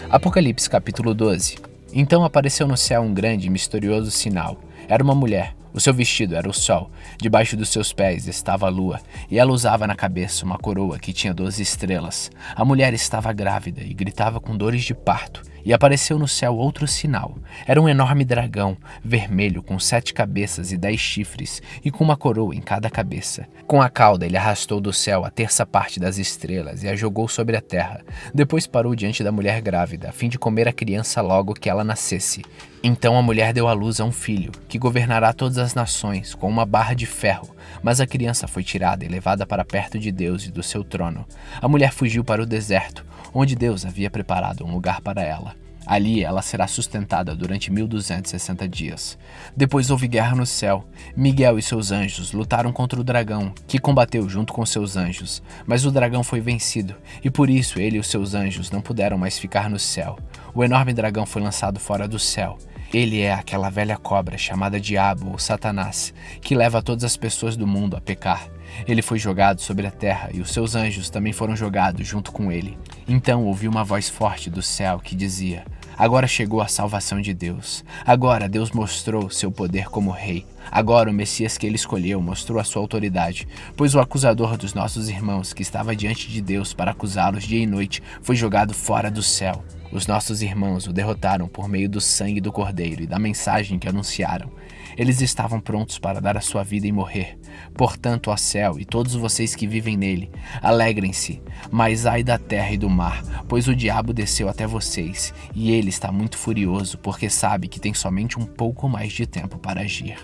Apocalipse capítulo 12. Então apareceu no céu um grande e misterioso sinal. Era uma mulher. O seu vestido era o sol, debaixo dos seus pés estava a lua, e ela usava na cabeça uma coroa que tinha 12 estrelas. A mulher estava grávida e gritava com dores de parto. E apareceu no céu outro sinal. Era um enorme dragão, vermelho, com 7 cabeças e 10 chifres, e com uma coroa em cada cabeça. Com a cauda ele arrastou do céu a terça parte das estrelas e a jogou sobre a terra. Depois parou diante da mulher grávida, a fim de comer a criança logo que ela nascesse. Então a mulher deu à luz a um filho, que governará todas as nações, com uma barra de ferro. Mas a criança foi tirada e levada para perto de Deus e do seu trono. A mulher fugiu para o deserto, onde Deus havia preparado um lugar para ela. Ali ela será sustentada durante 1260 dias. Depois houve guerra no céu. Miguel e seus anjos lutaram contra o dragão, que combateu junto com seus anjos. Mas o dragão foi vencido, e por isso ele e os seus anjos não puderam mais ficar no céu. O enorme dragão foi lançado fora do céu. Ele é aquela velha cobra chamada Diabo ou Satanás, que leva todas as pessoas do mundo a pecar. Ele foi jogado sobre a terra e os seus anjos também foram jogados junto com ele. Então ouvi uma voz forte do céu que dizia: agora chegou a salvação de Deus. Agora Deus mostrou seu poder como rei. Agora o Messias que ele escolheu mostrou a sua autoridade, pois o acusador dos nossos irmãos, que estava diante de Deus para acusá-los dia e noite, foi jogado fora do céu. Os nossos irmãos o derrotaram por meio do sangue do Cordeiro e da mensagem que anunciaram. Eles estavam prontos para dar a sua vida e morrer. Portanto, ó céu e todos vocês que vivem nele, alegrem-se, mas ai da terra e do mar, pois o diabo desceu até vocês, e ele está muito furioso, porque sabe que tem somente um pouco mais de tempo para agir.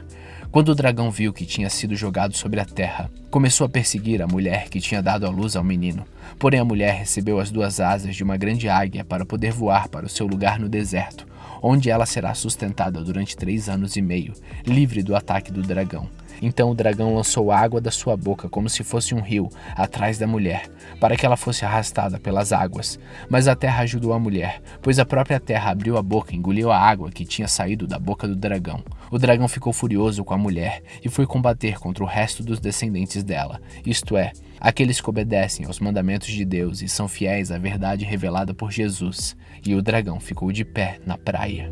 Quando o dragão viu que tinha sido jogado sobre a terra, começou a perseguir a mulher que tinha dado à luz ao menino. Porém a mulher recebeu as 2 asas de uma grande águia para poder voar para o seu lugar no deserto, onde ela será sustentada durante 3 anos e meio, livre do ataque do dragão. Então o dragão lançou água da sua boca como se fosse um rio atrás da mulher, para que ela fosse arrastada pelas águas. Mas a terra ajudou a mulher, pois a própria terra abriu a boca e engoliu a água que tinha saído da boca do dragão. O dragão ficou furioso com a mulher e foi combater contra o resto dos descendentes dela, isto é, aqueles que obedecem aos mandamentos de Deus e são fiéis à verdade revelada por Jesus. E o dragão ficou de pé na praia.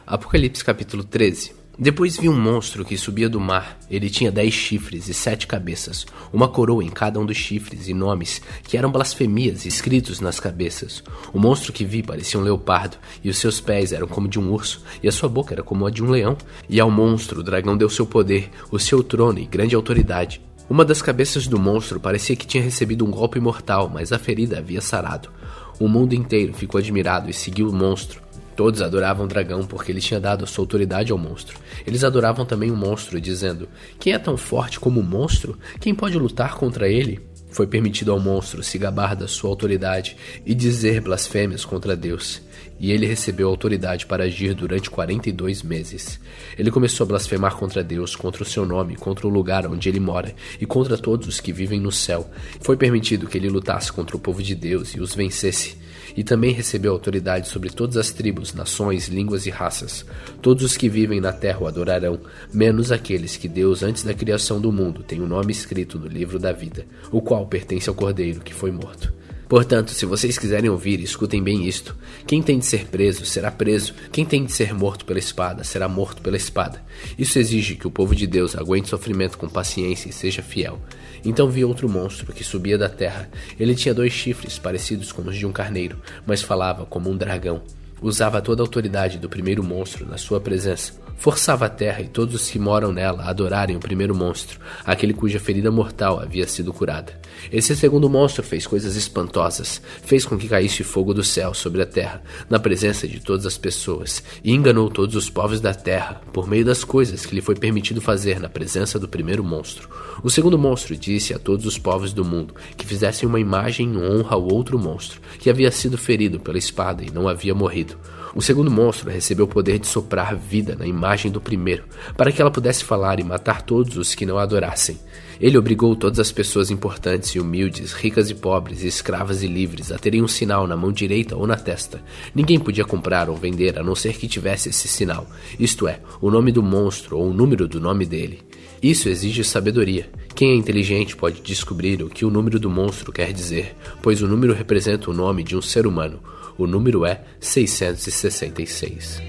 Apocalipse capítulo 13. Depois vi um monstro que subia do mar. Ele tinha 10 chifres e 7 cabeças, uma coroa em cada um dos chifres e nomes que eram blasfemias escritos nas cabeças. O monstro que vi parecia um leopardo, e os seus pés eram como de um urso, e a sua boca era como a de um leão. E ao monstro o dragão deu seu poder, o seu trono e grande autoridade. Uma das cabeças do monstro parecia que tinha recebido um golpe mortal, mas a ferida havia sarado. O mundo inteiro ficou admirado e seguiu o monstro. Todos adoravam o dragão porque ele tinha dado a sua autoridade ao monstro. Eles adoravam também o monstro, dizendo: quem é tão forte como o monstro? Quem pode lutar contra ele? Foi permitido ao monstro se gabar da sua autoridade e dizer blasfêmias contra Deus. E ele recebeu autoridade para agir durante 42 meses. Ele começou a blasfemar contra Deus, contra o seu nome, contra o lugar onde ele mora e contra todos os que vivem no céu. Foi permitido que ele lutasse contra o povo de Deus e os vencesse. E também recebeu autoridade sobre todas as tribos, nações, línguas e raças. Todos os que vivem na terra o adorarão, menos aqueles que Deus, antes da criação do mundo, tem o nome escrito no livro da vida, o qual pertence ao Cordeiro que foi morto. Portanto, se vocês quiserem ouvir, escutem bem isto. Quem tem de ser preso, será preso. Quem tem de ser morto pela espada, será morto pela espada. Isso exige que o povo de Deus aguente sofrimento com paciência e seja fiel. Então vi outro monstro que subia da terra. Ele tinha 2 chifres parecidos com os de um carneiro, mas falava como um dragão. Usava toda a autoridade do primeiro monstro na sua presença. Forçava a terra e todos os que moram nela a adorarem o primeiro monstro, aquele cuja ferida mortal havia sido curada. Esse segundo monstro fez coisas espantosas, fez com que caísse fogo do céu sobre a terra, na presença de todas as pessoas, e enganou todos os povos da terra, por meio das coisas que lhe foi permitido fazer na presença do primeiro monstro. O segundo monstro disse a todos os povos do mundo que fizessem uma imagem em honra ao outro monstro, que havia sido ferido pela espada e não havia morrido. O segundo monstro recebeu o poder de soprar vida na imagem do primeiro, para que ela pudesse falar e matar todos os que não a adorassem. Ele obrigou todas as pessoas importantes e humildes, ricas e pobres, escravas e livres, a terem um sinal na mão direita ou na testa. Ninguém podia comprar ou vender a não ser que tivesse esse sinal, isto é, o nome do monstro ou o número do nome dele. Isso exige sabedoria. Quem é inteligente pode descobrir o que o número do monstro quer dizer, pois o número representa o nome de um ser humano. O número é 666.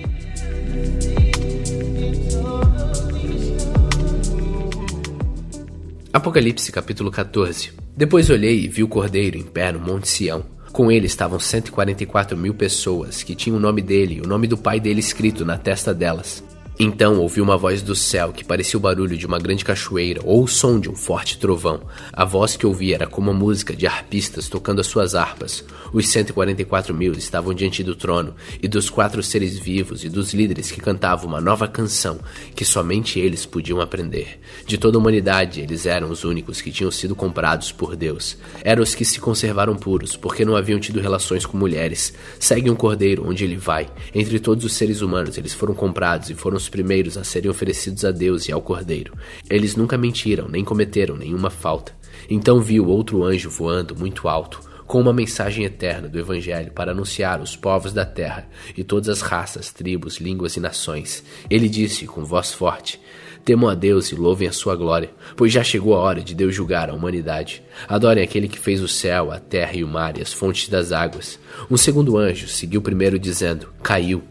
Apocalipse capítulo 14. Depois olhei e vi o Cordeiro em pé no Monte Sião. Com ele estavam 144.000 pessoas que tinham o nome dele e o nome do pai dele escrito na testa delas. Então ouvi uma voz do céu que parecia o barulho de uma grande cachoeira ou o som de um forte trovão. A voz que ouvi era como a música de harpistas tocando as suas harpas. Os 144.000 estavam diante do trono e dos 4 seres vivos e dos líderes que cantavam uma nova canção que somente eles podiam aprender. De toda a humanidade, eles eram os únicos que tinham sido comprados por Deus. Eram os que se conservaram puros, porque não haviam tido relações com mulheres. Seguem um cordeiro onde ele vai. Entre todos os seres humanos, eles foram comprados e foram os primeiros a serem oferecidos a Deus e ao Cordeiro. Eles nunca mentiram, nem cometeram nenhuma falta. Então vi o outro anjo voando muito alto, com uma mensagem eterna do Evangelho para anunciar aos povos da terra e todas as raças, tribos, línguas e nações. Ele disse com voz forte: temam a Deus e louvem a sua glória, pois já chegou a hora de Deus julgar a humanidade. Adorem aquele que fez o céu, a terra e o mar e as fontes das águas. Um segundo anjo seguiu o primeiro dizendo: Caiu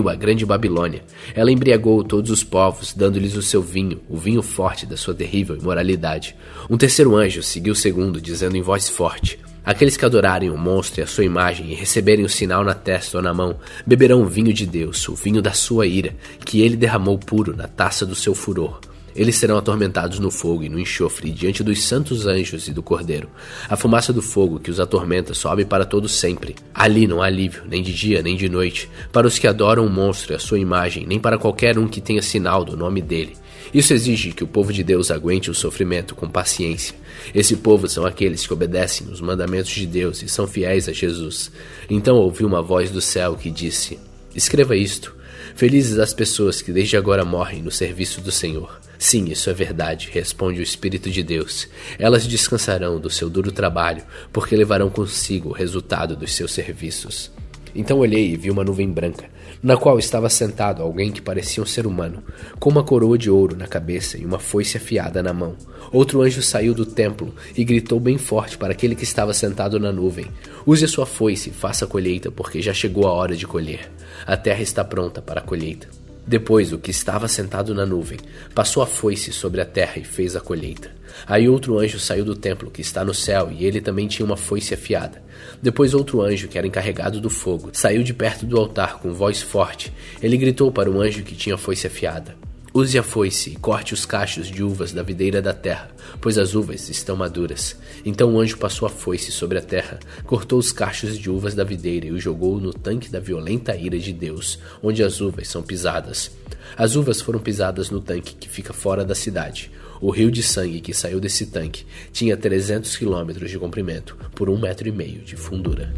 a grande Babilônia. Ela embriagou todos os povos, dando-lhes o seu vinho, o vinho forte da sua terrível imoralidade. Um terceiro anjo seguiu o segundo, dizendo em voz forte: aqueles que adorarem o monstro e a sua imagem e receberem o sinal na testa ou na mão, beberão o vinho de Deus, o vinho da sua ira, que ele derramou puro na taça do seu furor. Eles serão atormentados no fogo e no enxofre diante dos santos anjos e do Cordeiro. A fumaça do fogo que os atormenta sobe para todo sempre. Ali não há alívio, nem de dia nem de noite, para os que adoram o monstro e a sua imagem, nem para qualquer um que tenha sinal do nome dele. Isso exige que o povo de Deus aguente o sofrimento com paciência. Esse povo são aqueles que obedecem os mandamentos de Deus e são fiéis a Jesus. Então ouvi uma voz do céu que disse: escreva isto. Felizes as pessoas que desde agora morrem no serviço do Senhor. Sim, isso é verdade, responde o Espírito de Deus. Elas descansarão do seu duro trabalho, porque levarão consigo o resultado dos seus serviços. Então olhei e vi uma nuvem branca, na qual estava sentado alguém que parecia um ser humano, com uma coroa de ouro na cabeça e uma foice afiada na mão. Outro anjo saiu do templo e gritou bem forte para aquele que estava sentado na nuvem: use a sua foice e faça a colheita, porque já chegou a hora de colher. A terra está pronta para a colheita. Depois o que estava sentado na nuvem passou a foice sobre a terra e fez a colheita. Aí outro anjo saiu do templo que está no céu e ele também tinha uma foice afiada. Depois outro anjo que era encarregado do fogo saiu de perto do altar com voz forte. Ele gritou para o anjo que tinha a foice afiada: use a foice e corte os cachos de uvas da videira da terra, pois as uvas estão maduras. Então o anjo passou a foice sobre a terra, cortou os cachos de uvas da videira e o jogou no tanque da violenta ira de Deus, onde as uvas são pisadas. As uvas foram pisadas no tanque que fica fora da cidade. O rio de sangue que saiu desse tanque tinha 300 quilômetros de comprimento por 1,5 metro de fundura.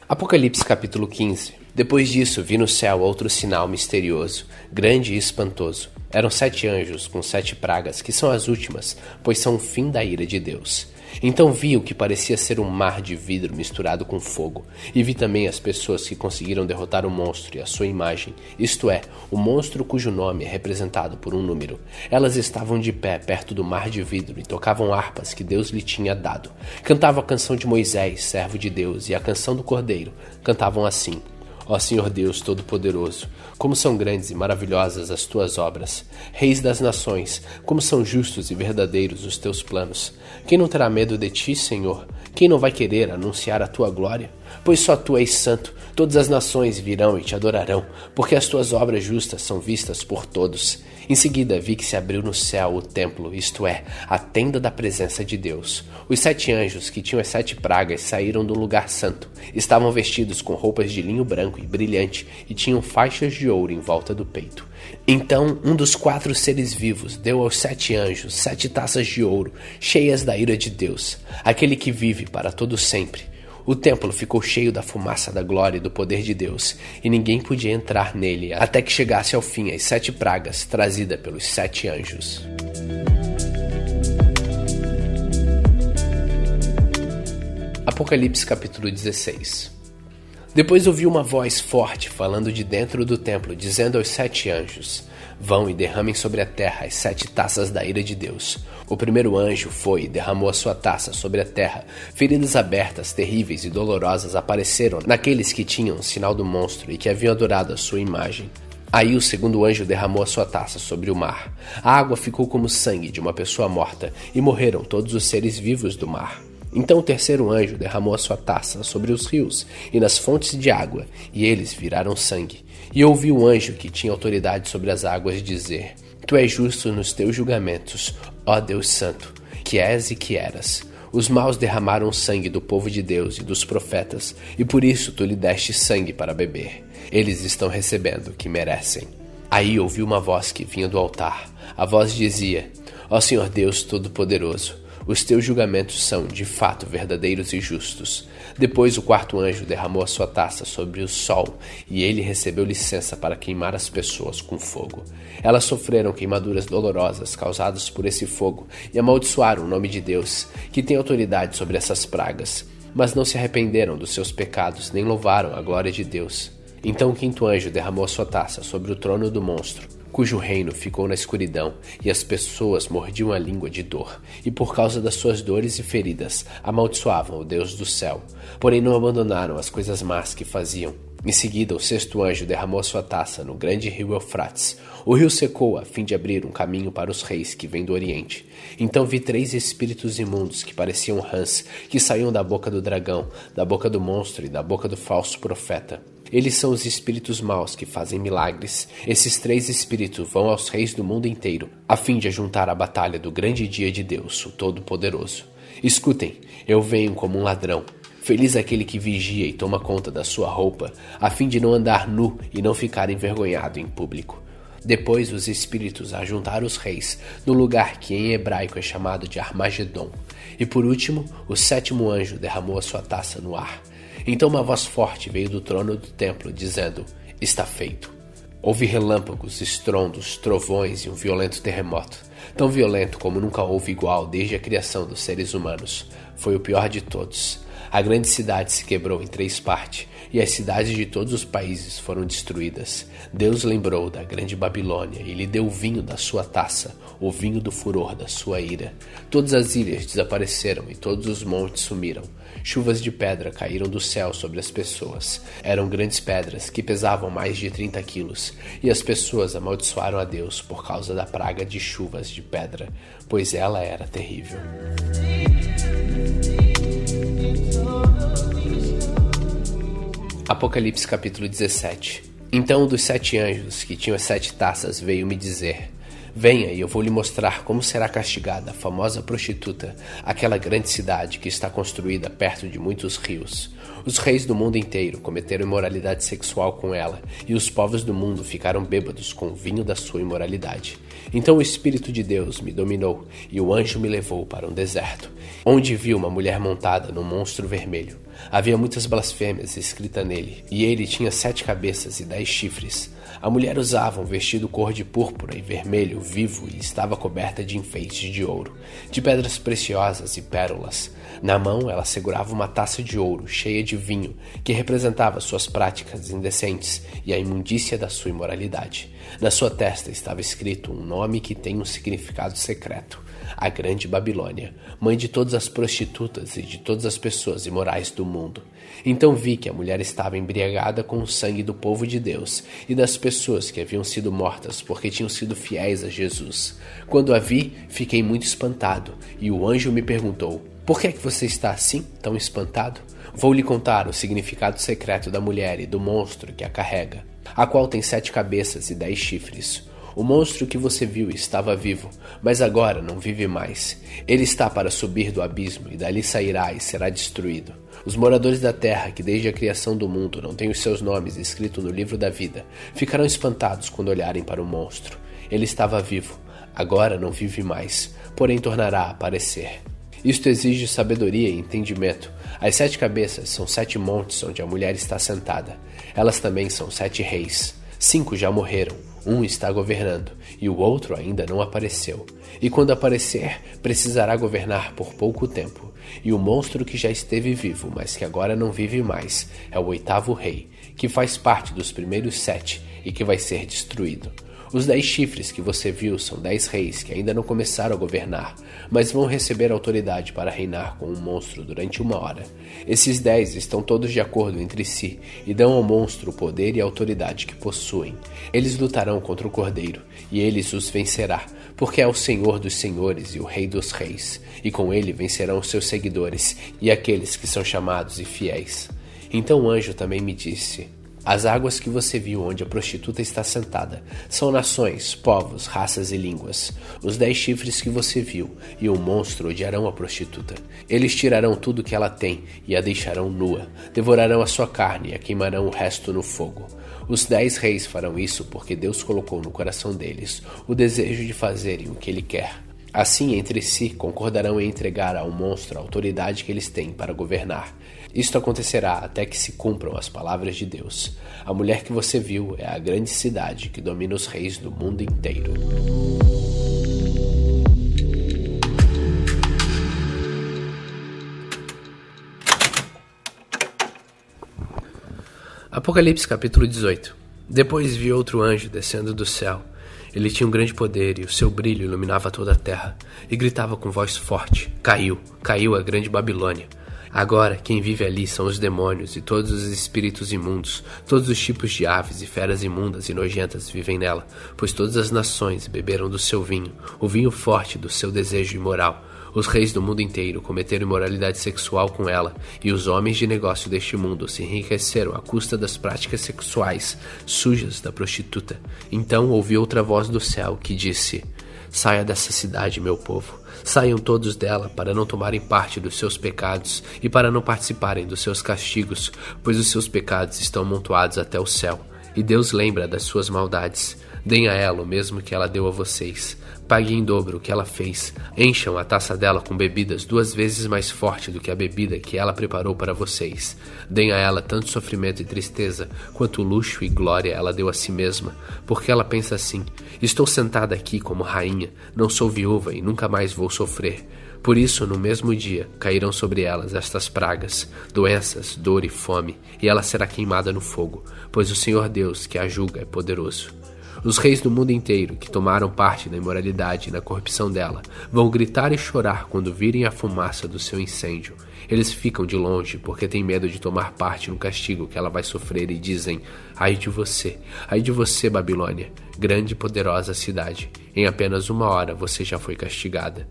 Apocalipse capítulo 15. Depois disso vi no céu outro sinal misterioso, grande e espantoso. Eram 7 anjos com 7 pragas, que são as últimas, pois são o fim da ira de Deus. Então vi o que parecia ser um mar de vidro misturado com fogo, e vi também as pessoas que conseguiram derrotar o monstro e a sua imagem, isto é, o monstro cujo nome é representado por um número. Elas estavam de pé perto do mar de vidro e tocavam harpas que Deus lhe tinha dado. Cantavam a canção de Moisés, servo de Deus, e a canção do Cordeiro. Cantavam assim: Ó Senhor Deus Todo-Poderoso, como são grandes e maravilhosas as tuas obras. Reis das nações, como são justos e verdadeiros os teus planos. Quem não terá medo de ti, Senhor? Quem não vai querer anunciar a tua glória? Pois só tu és santo, todas as nações virão e te adorarão, porque as tuas obras justas são vistas por todos. Em seguida vi que se abriu no céu o templo, isto é, a tenda da presença de Deus. Os 7 anjos que tinham as 7 pragas saíram do lugar santo. Estavam vestidos com roupas de linho branco e brilhante e tinham faixas de ouro em volta do peito. Então um dos 4 seres vivos deu aos 7 anjos 7 taças de ouro, cheias da ira de Deus, aquele que vive para todo sempre. O templo ficou cheio da fumaça da glória e do poder de Deus, e ninguém podia entrar nele até que chegasse ao fim as 7 pragas trazidas pelos 7 anjos. Apocalipse capítulo 16. Depois ouvi uma voz forte falando de dentro do templo, dizendo aos 7 anjos: Vão e derramem sobre a terra as 7 taças da ira de Deus. O primeiro anjo foi e derramou a sua taça sobre a terra. Feridas abertas, terríveis e dolorosas apareceram naqueles que tinham o sinal do monstro e que haviam adorado a sua imagem. Aí o segundo anjo derramou a sua taça sobre o mar. A água ficou como sangue de uma pessoa morta, e morreram todos os seres vivos do mar. Então o terceiro anjo derramou a sua taça sobre os rios e nas fontes de água, e eles viraram sangue. E ouvi o anjo que tinha autoridade sobre as águas dizer: Tu és justo nos teus julgamentos, ó Deus Santo, que és e que eras. Os maus derramaram o sangue do povo de Deus e dos profetas, e por isso tu lhe deste sangue para beber. Eles estão recebendo o que merecem. Aí ouvi uma voz que vinha do altar. A voz dizia: Ó Senhor Deus Todo-Poderoso, os teus julgamentos são, de fato, verdadeiros e justos. Depois o quarto anjo derramou a sua taça sobre o sol, e ele recebeu licença para queimar as pessoas com fogo. Elas sofreram queimaduras dolorosas causadas por esse fogo, e amaldiçoaram o nome de Deus, que tem autoridade sobre essas pragas. Mas não se arrependeram dos seus pecados, nem louvaram a glória de Deus. Então o quinto anjo derramou a sua taça sobre o trono do monstro, cujo reino ficou na escuridão, e as pessoas mordiam a língua de dor, e por causa das suas dores e feridas, amaldiçoavam o Deus do céu. Porém não abandonaram as coisas más que faziam. Em seguida, o sexto anjo derramou a sua taça no grande rio Eufrates. O rio secou a fim de abrir um caminho para os reis que vêm do Oriente. Então vi 3 espíritos imundos que pareciam rãs, que saíam da boca do dragão, da boca do monstro e da boca do falso profeta. Eles são os espíritos maus que fazem milagres. Esses 3 espíritos vão aos reis do mundo inteiro, a fim de ajuntar a batalha do grande dia de Deus, o Todo-Poderoso. Escutem, eu venho como um ladrão. Feliz aquele que vigia e toma conta da sua roupa, a fim de não andar nu e não ficar envergonhado em público. Depois os espíritos ajuntaram os reis, no lugar que em hebraico é chamado de Armagedon. E por último, o 7º anjo derramou a sua taça no ar. Então uma voz forte veio do trono do templo, dizendo: Está feito. Houve relâmpagos, estrondos, trovões e um violento terremoto, tão violento como nunca houve igual desde a criação dos seres humanos. Foi o pior de todos. A grande cidade se quebrou em 3 partes, e as cidades de todos os países foram destruídas. Deus lembrou da grande Babilônia e lhe deu o vinho da sua taça, o vinho do furor da sua ira. Todas as ilhas desapareceram e todos os montes sumiram. Chuvas de pedra caíram do céu sobre as pessoas. Eram grandes pedras que pesavam mais de 30 quilos, e as pessoas amaldiçoaram a Deus por causa da praga de chuvas de pedra, pois ela era terrível. Apocalipse capítulo 17. Então um dos 7 anjos que tinham as 7 taças veio me dizer: Venha e eu vou lhe mostrar como será castigada a famosa prostituta, aquela grande cidade que está construída perto de muitos rios. Os reis do mundo inteiro cometeram imoralidade sexual com ela, e os povos do mundo ficaram bêbados com o vinho da sua imoralidade. Então o Espírito de Deus me dominou, e o anjo me levou para um deserto, onde vi uma mulher montada num monstro vermelho. Havia muitas blasfêmias escritas nele, e ele tinha 7 cabeças e 10 chifres. A mulher usava um vestido cor de púrpura e vermelho vivo e estava coberta de enfeites de ouro, de pedras preciosas e pérolas. Na mão ela segurava uma taça de ouro cheia de vinho, que representava suas práticas indecentes e a imundícia da sua imoralidade. Na sua testa estava escrito um nome que tem um significado secreto: a Grande Babilônia, mãe de todas as prostitutas e de todas as pessoas imorais do mundo. Então vi que a mulher estava embriagada com o sangue do povo de Deus e das pessoas que haviam sido mortas porque tinham sido fiéis a Jesus. Quando a vi, fiquei muito espantado, e o anjo me perguntou: por que é que você está assim, tão espantado? Vou lhe contar o significado secreto da mulher e do monstro que a carrega, a qual tem 7 cabeças e 10 chifres. O monstro que você viu estava vivo, mas agora não vive mais. Ele está para subir do abismo e dali sairá e será destruído. Os moradores da terra, que desde a criação do mundo não têm os seus nomes escritos no livro da vida, ficarão espantados quando olharem para o monstro. Ele estava vivo, agora não vive mais, porém tornará a aparecer. Isto exige sabedoria e entendimento. As 7 cabeças são 7 montes onde a mulher está sentada. Elas também são 7 reis. 5 já morreram, um está governando, e o outro ainda não apareceu. E quando aparecer, precisará governar por pouco tempo. E o monstro que já esteve vivo, mas que agora não vive mais, é o 8º rei, que faz parte dos primeiros 7 e que vai ser destruído. Os 10 chifres que você viu são 10 reis que ainda não começaram a governar, mas vão receber autoridade para reinar com o monstro durante 1 hora. Esses 10 estão todos de acordo entre si e dão ao monstro o poder e a autoridade que possuem. Eles lutarão contra o cordeiro, e ele os vencerá, porque é o Senhor dos senhores e o Rei dos reis, e com ele vencerão os seus seguidores e aqueles que são chamados e fiéis. Então o anjo também me disse: as águas que você viu onde a prostituta está sentada são nações, povos, raças e línguas. Os 10 chifres que você viu e o monstro odiarão a prostituta. Eles tirarão tudo que ela tem e a deixarão nua. Devorarão a sua carne e a queimarão o resto no fogo. Os 10 reis farão isso porque Deus colocou no coração deles o desejo de fazerem o que Ele quer. Assim, entre si, concordarão em entregar ao monstro a autoridade que eles têm para governar. Isto acontecerá até que se cumpram as palavras de Deus. A mulher que você viu é a grande cidade que domina os reis do mundo inteiro. Apocalipse capítulo 18. Depois vi outro anjo descendo do céu. Ele tinha um grande poder e o seu brilho iluminava toda a terra. E gritava com voz forte: caiu a grande Babilônia. Agora quem vive ali são os demônios e todos os espíritos imundos. Todos os tipos de aves e feras imundas e nojentas vivem nela, pois todas as nações beberam do seu vinho, o vinho forte do seu desejo imoral. Os reis do mundo inteiro cometeram imoralidade sexual com ela, e os homens de negócio deste mundo se enriqueceram à custa das práticas sexuais sujas da prostituta. Então ouvi outra voz do céu que disse: saia dessa cidade, meu povo. Saiam todos dela para não tomarem parte dos seus pecados e para não participarem dos seus castigos, pois os seus pecados estão amontoados até o céu, e Deus lembra das suas maldades. Deem a ela o mesmo que ela deu a vocês. Paguem em dobro o que ela fez. Encham a taça dela com bebidas 2 vezes mais forte do que a bebida que ela preparou para vocês. Deem a ela tanto sofrimento e tristeza, quanto luxo e glória ela deu a si mesma, porque ela pensa assim: estou sentada aqui como rainha, não sou viúva e nunca mais vou sofrer. Por isso, no mesmo dia, cairão sobre elas estas pragas, doenças, dor e fome, e ela será queimada no fogo, pois o Senhor Deus que a julga é poderoso. Os reis do mundo inteiro, que tomaram parte na imoralidade e na corrupção dela, vão gritar e chorar quando virem a fumaça do seu incêndio. Eles ficam de longe porque têm medo de tomar parte no castigo que ela vai sofrer e dizem: ai de você, Babilônia, grande e poderosa cidade. Em apenas 1 hora você já foi castigada.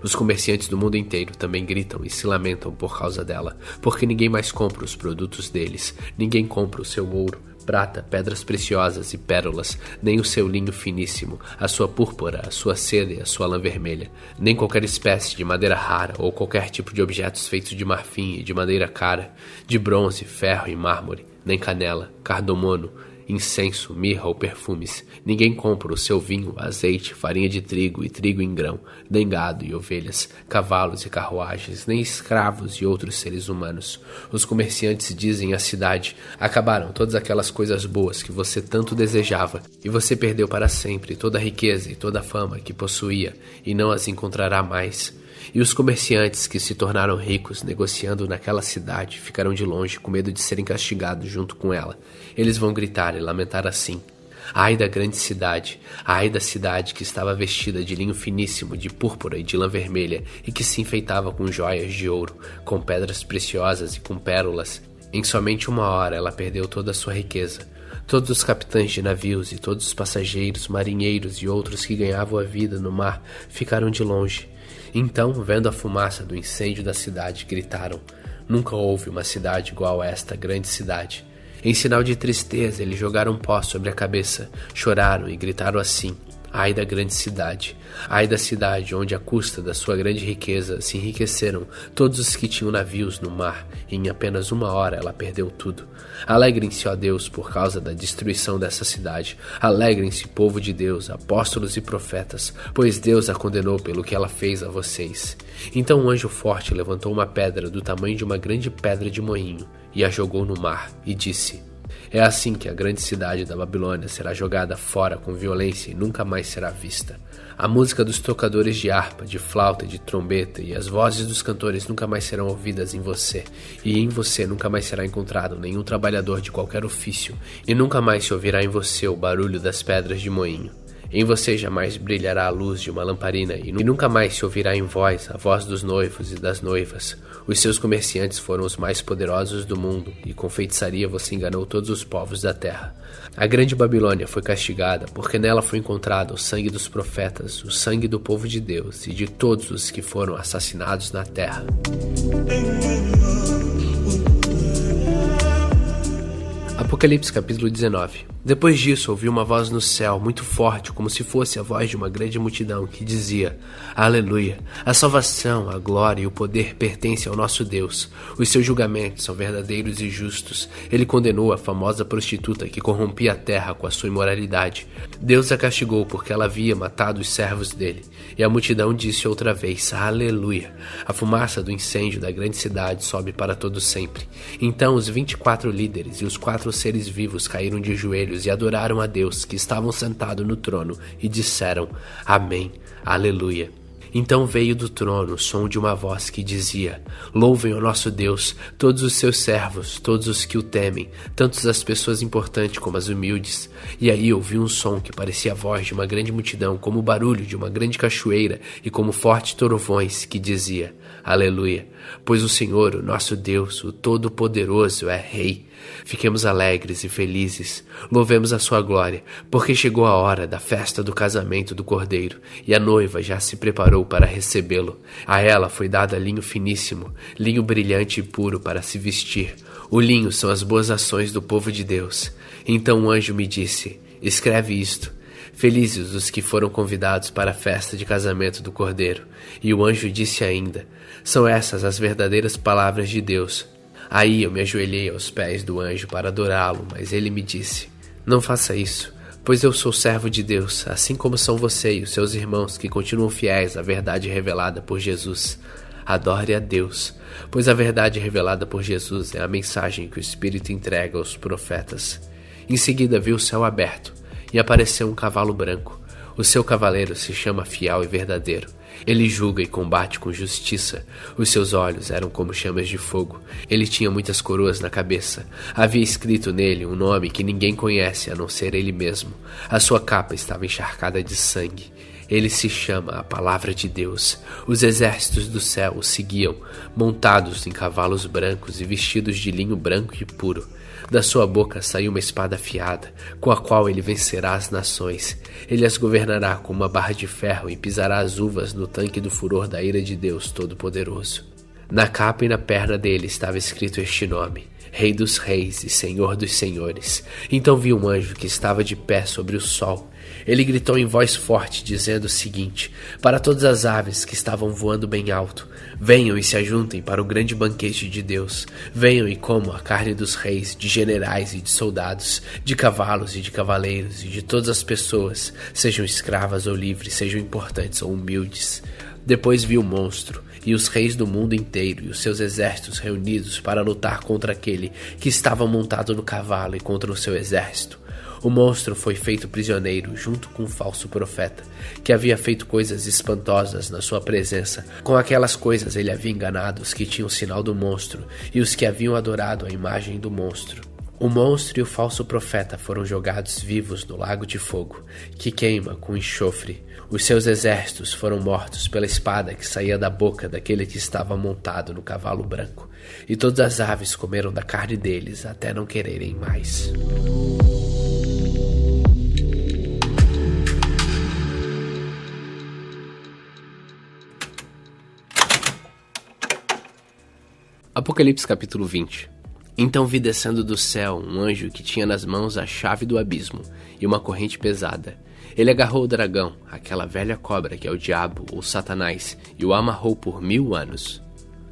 Os comerciantes do mundo inteiro também gritam e se lamentam por causa dela, porque ninguém mais compra os produtos deles, ninguém compra o seu ouro, prata, pedras preciosas e pérolas, nem o seu linho finíssimo, a sua púrpura, a sua seda e a sua lã vermelha, nem qualquer espécie de madeira rara ou qualquer tipo de objetos feitos de marfim e de madeira cara, de bronze, ferro e mármore, nem canela, cardamomo incenso, mirra ou perfumes. Ninguém compra o seu vinho, azeite, farinha de trigo e trigo em grão, nem gado e ovelhas, cavalos e carruagens, nem escravos e outros seres humanos. Os comerciantes dizem à cidade: acabaram todas aquelas coisas boas que você tanto desejava, e você perdeu para sempre toda a riqueza e toda a fama que possuía, e não as encontrará mais. E os comerciantes que se tornaram ricos negociando naquela cidade ficarão de longe com medo de serem castigados junto com ela. Eles vão gritar e lamentar assim: ai da grande cidade, ai da cidade que estava vestida de linho finíssimo, de púrpura e de lã vermelha, e que se enfeitava com joias de ouro, com pedras preciosas e com pérolas. Em somente 1 hora ela perdeu toda a sua riqueza. Todos os capitães de navios e todos os passageiros, marinheiros e outros que ganhavam a vida no mar ficaram de longe. Então, vendo a fumaça do incêndio da cidade, gritaram: nunca houve uma cidade igual a esta grande cidade. Em sinal de tristeza, eles jogaram pó sobre a cabeça, choraram e gritaram assim: ai da grande cidade, ai da cidade onde à custa da sua grande riqueza se enriqueceram todos os que tinham navios no mar, e em apenas 1 hora ela perdeu tudo. Alegrem-se, ó Deus, por causa da destruição dessa cidade. Alegrem-se, povo de Deus, apóstolos e profetas, pois Deus a condenou pelo que ela fez a vocês. Então um anjo forte levantou uma pedra do tamanho de uma grande pedra de moinho e a jogou no mar, e disse: é assim que a grande cidade da Babilônia será jogada fora com violência e nunca mais será vista. A música dos tocadores de harpa, de flauta e de trombeta e as vozes dos cantores nunca mais serão ouvidas em você, e em você nunca mais será encontrado nenhum trabalhador de qualquer ofício, e nunca mais se ouvirá em você o barulho das pedras de moinho. Em você jamais brilhará a luz de uma lamparina, e nunca mais se ouvirá em vós a voz dos noivos e das noivas. Os seus comerciantes foram os mais poderosos do mundo, e com feitiçaria você enganou todos os povos da terra. A grande Babilônia foi castigada, porque nela foi encontrado o sangue dos profetas, o sangue do povo de Deus e de todos os que foram assassinados na terra. Apocalipse capítulo 19. Depois disso ouvi uma voz no céu, muito forte, como se fosse a voz de uma grande multidão, que dizia: Aleluia! A salvação, a glória e o poder pertencem ao nosso Deus. Os seus julgamentos são verdadeiros e justos. Ele condenou a famosa prostituta que corrompia a terra com a sua imoralidade. Deus a castigou porque ela havia matado os servos dele. E a multidão disse outra vez: Aleluia! A fumaça do incêndio da grande cidade sobe para todo sempre. Então os 24 líderes e os 4 seres vivos caíram de joelhos e adoraram a Deus que estavam sentados no trono e disseram: Amém, Aleluia. Então veio do trono o som de uma voz que dizia: Louvem o nosso Deus, todos os seus servos, todos os que o temem, tanto as pessoas importantes como as humildes. E aí ouvi um som que parecia a voz de uma grande multidão, como o barulho de uma grande cachoeira e como fortes trovões, que dizia: Aleluia, pois o Senhor, o nosso Deus, o Todo-Poderoso, é Rei. Fiquemos alegres e felizes, louvemos a sua glória, porque chegou a hora da festa do casamento do Cordeiro, e a noiva já se preparou para recebê-lo. A ela foi dado linho finíssimo, linho brilhante e puro para se vestir. O linho são as boas ações do povo de Deus. Então o anjo me disse: escreve isto: felizes os que foram convidados para a festa de casamento do Cordeiro. E o anjo disse ainda: são essas as verdadeiras palavras de Deus. Aí eu me ajoelhei aos pés do anjo para adorá-lo, mas ele me disse: não faça isso, pois eu sou servo de Deus, assim como são você e os seus irmãos que continuam fiéis à verdade revelada por Jesus. Adore a Deus, pois a verdade revelada por Jesus é a mensagem que o Espírito entrega aos profetas. Em seguida vi o céu aberto, e apareceu um cavalo branco. O seu cavaleiro se chama Fiel e Verdadeiro. Ele julga e combate com justiça. Os seus olhos eram como chamas de fogo. Ele tinha muitas coroas na cabeça. Havia escrito nele um nome que ninguém conhece a não ser ele mesmo. A sua capa estava encharcada de sangue. Ele se chama a Palavra de Deus. Os exércitos do céu o seguiam, montados em cavalos brancos e vestidos de linho branco e puro. Da sua boca saiu uma espada afiada, com a qual ele vencerá as nações. Ele as governará com uma barra de ferro e pisará as uvas no tanque do furor da ira de Deus Todo-Poderoso. Na capa e na perna dele estava escrito este nome: Rei dos Reis e Senhor dos Senhores. Então vi um anjo que estava de pé sobre o sol. Ele gritou em voz forte, dizendo o seguinte para todas as aves que estavam voando bem alto: venham e se ajuntem para o grande banquete de Deus. Venham e comam a carne dos reis, de generais e de soldados, de cavalos e de cavaleiros e de todas as pessoas, sejam escravas ou livres, sejam importantes ou humildes. Depois vi o monstro e os reis do mundo inteiro e os seus exércitos reunidos para lutar contra aquele que estava montado no cavalo e contra o seu exército. O monstro foi feito prisioneiro junto com o falso profeta, que havia feito coisas espantosas na sua presença. Com aquelas coisas ele havia enganado os que tinham o sinal do monstro e os que haviam adorado a imagem do monstro. O monstro e o falso profeta foram jogados vivos no lago de fogo, que queima com enxofre. Os seus exércitos foram mortos pela espada que saía da boca daquele que estava montado no cavalo branco, e todas as aves comeram da carne deles até não quererem mais. Apocalipse capítulo 20. Então vi descendo do céu um anjo que tinha nas mãos a chave do abismo e uma corrente pesada. Ele agarrou o dragão, aquela velha cobra que é o diabo ou Satanás, e o amarrou por 1000 anos.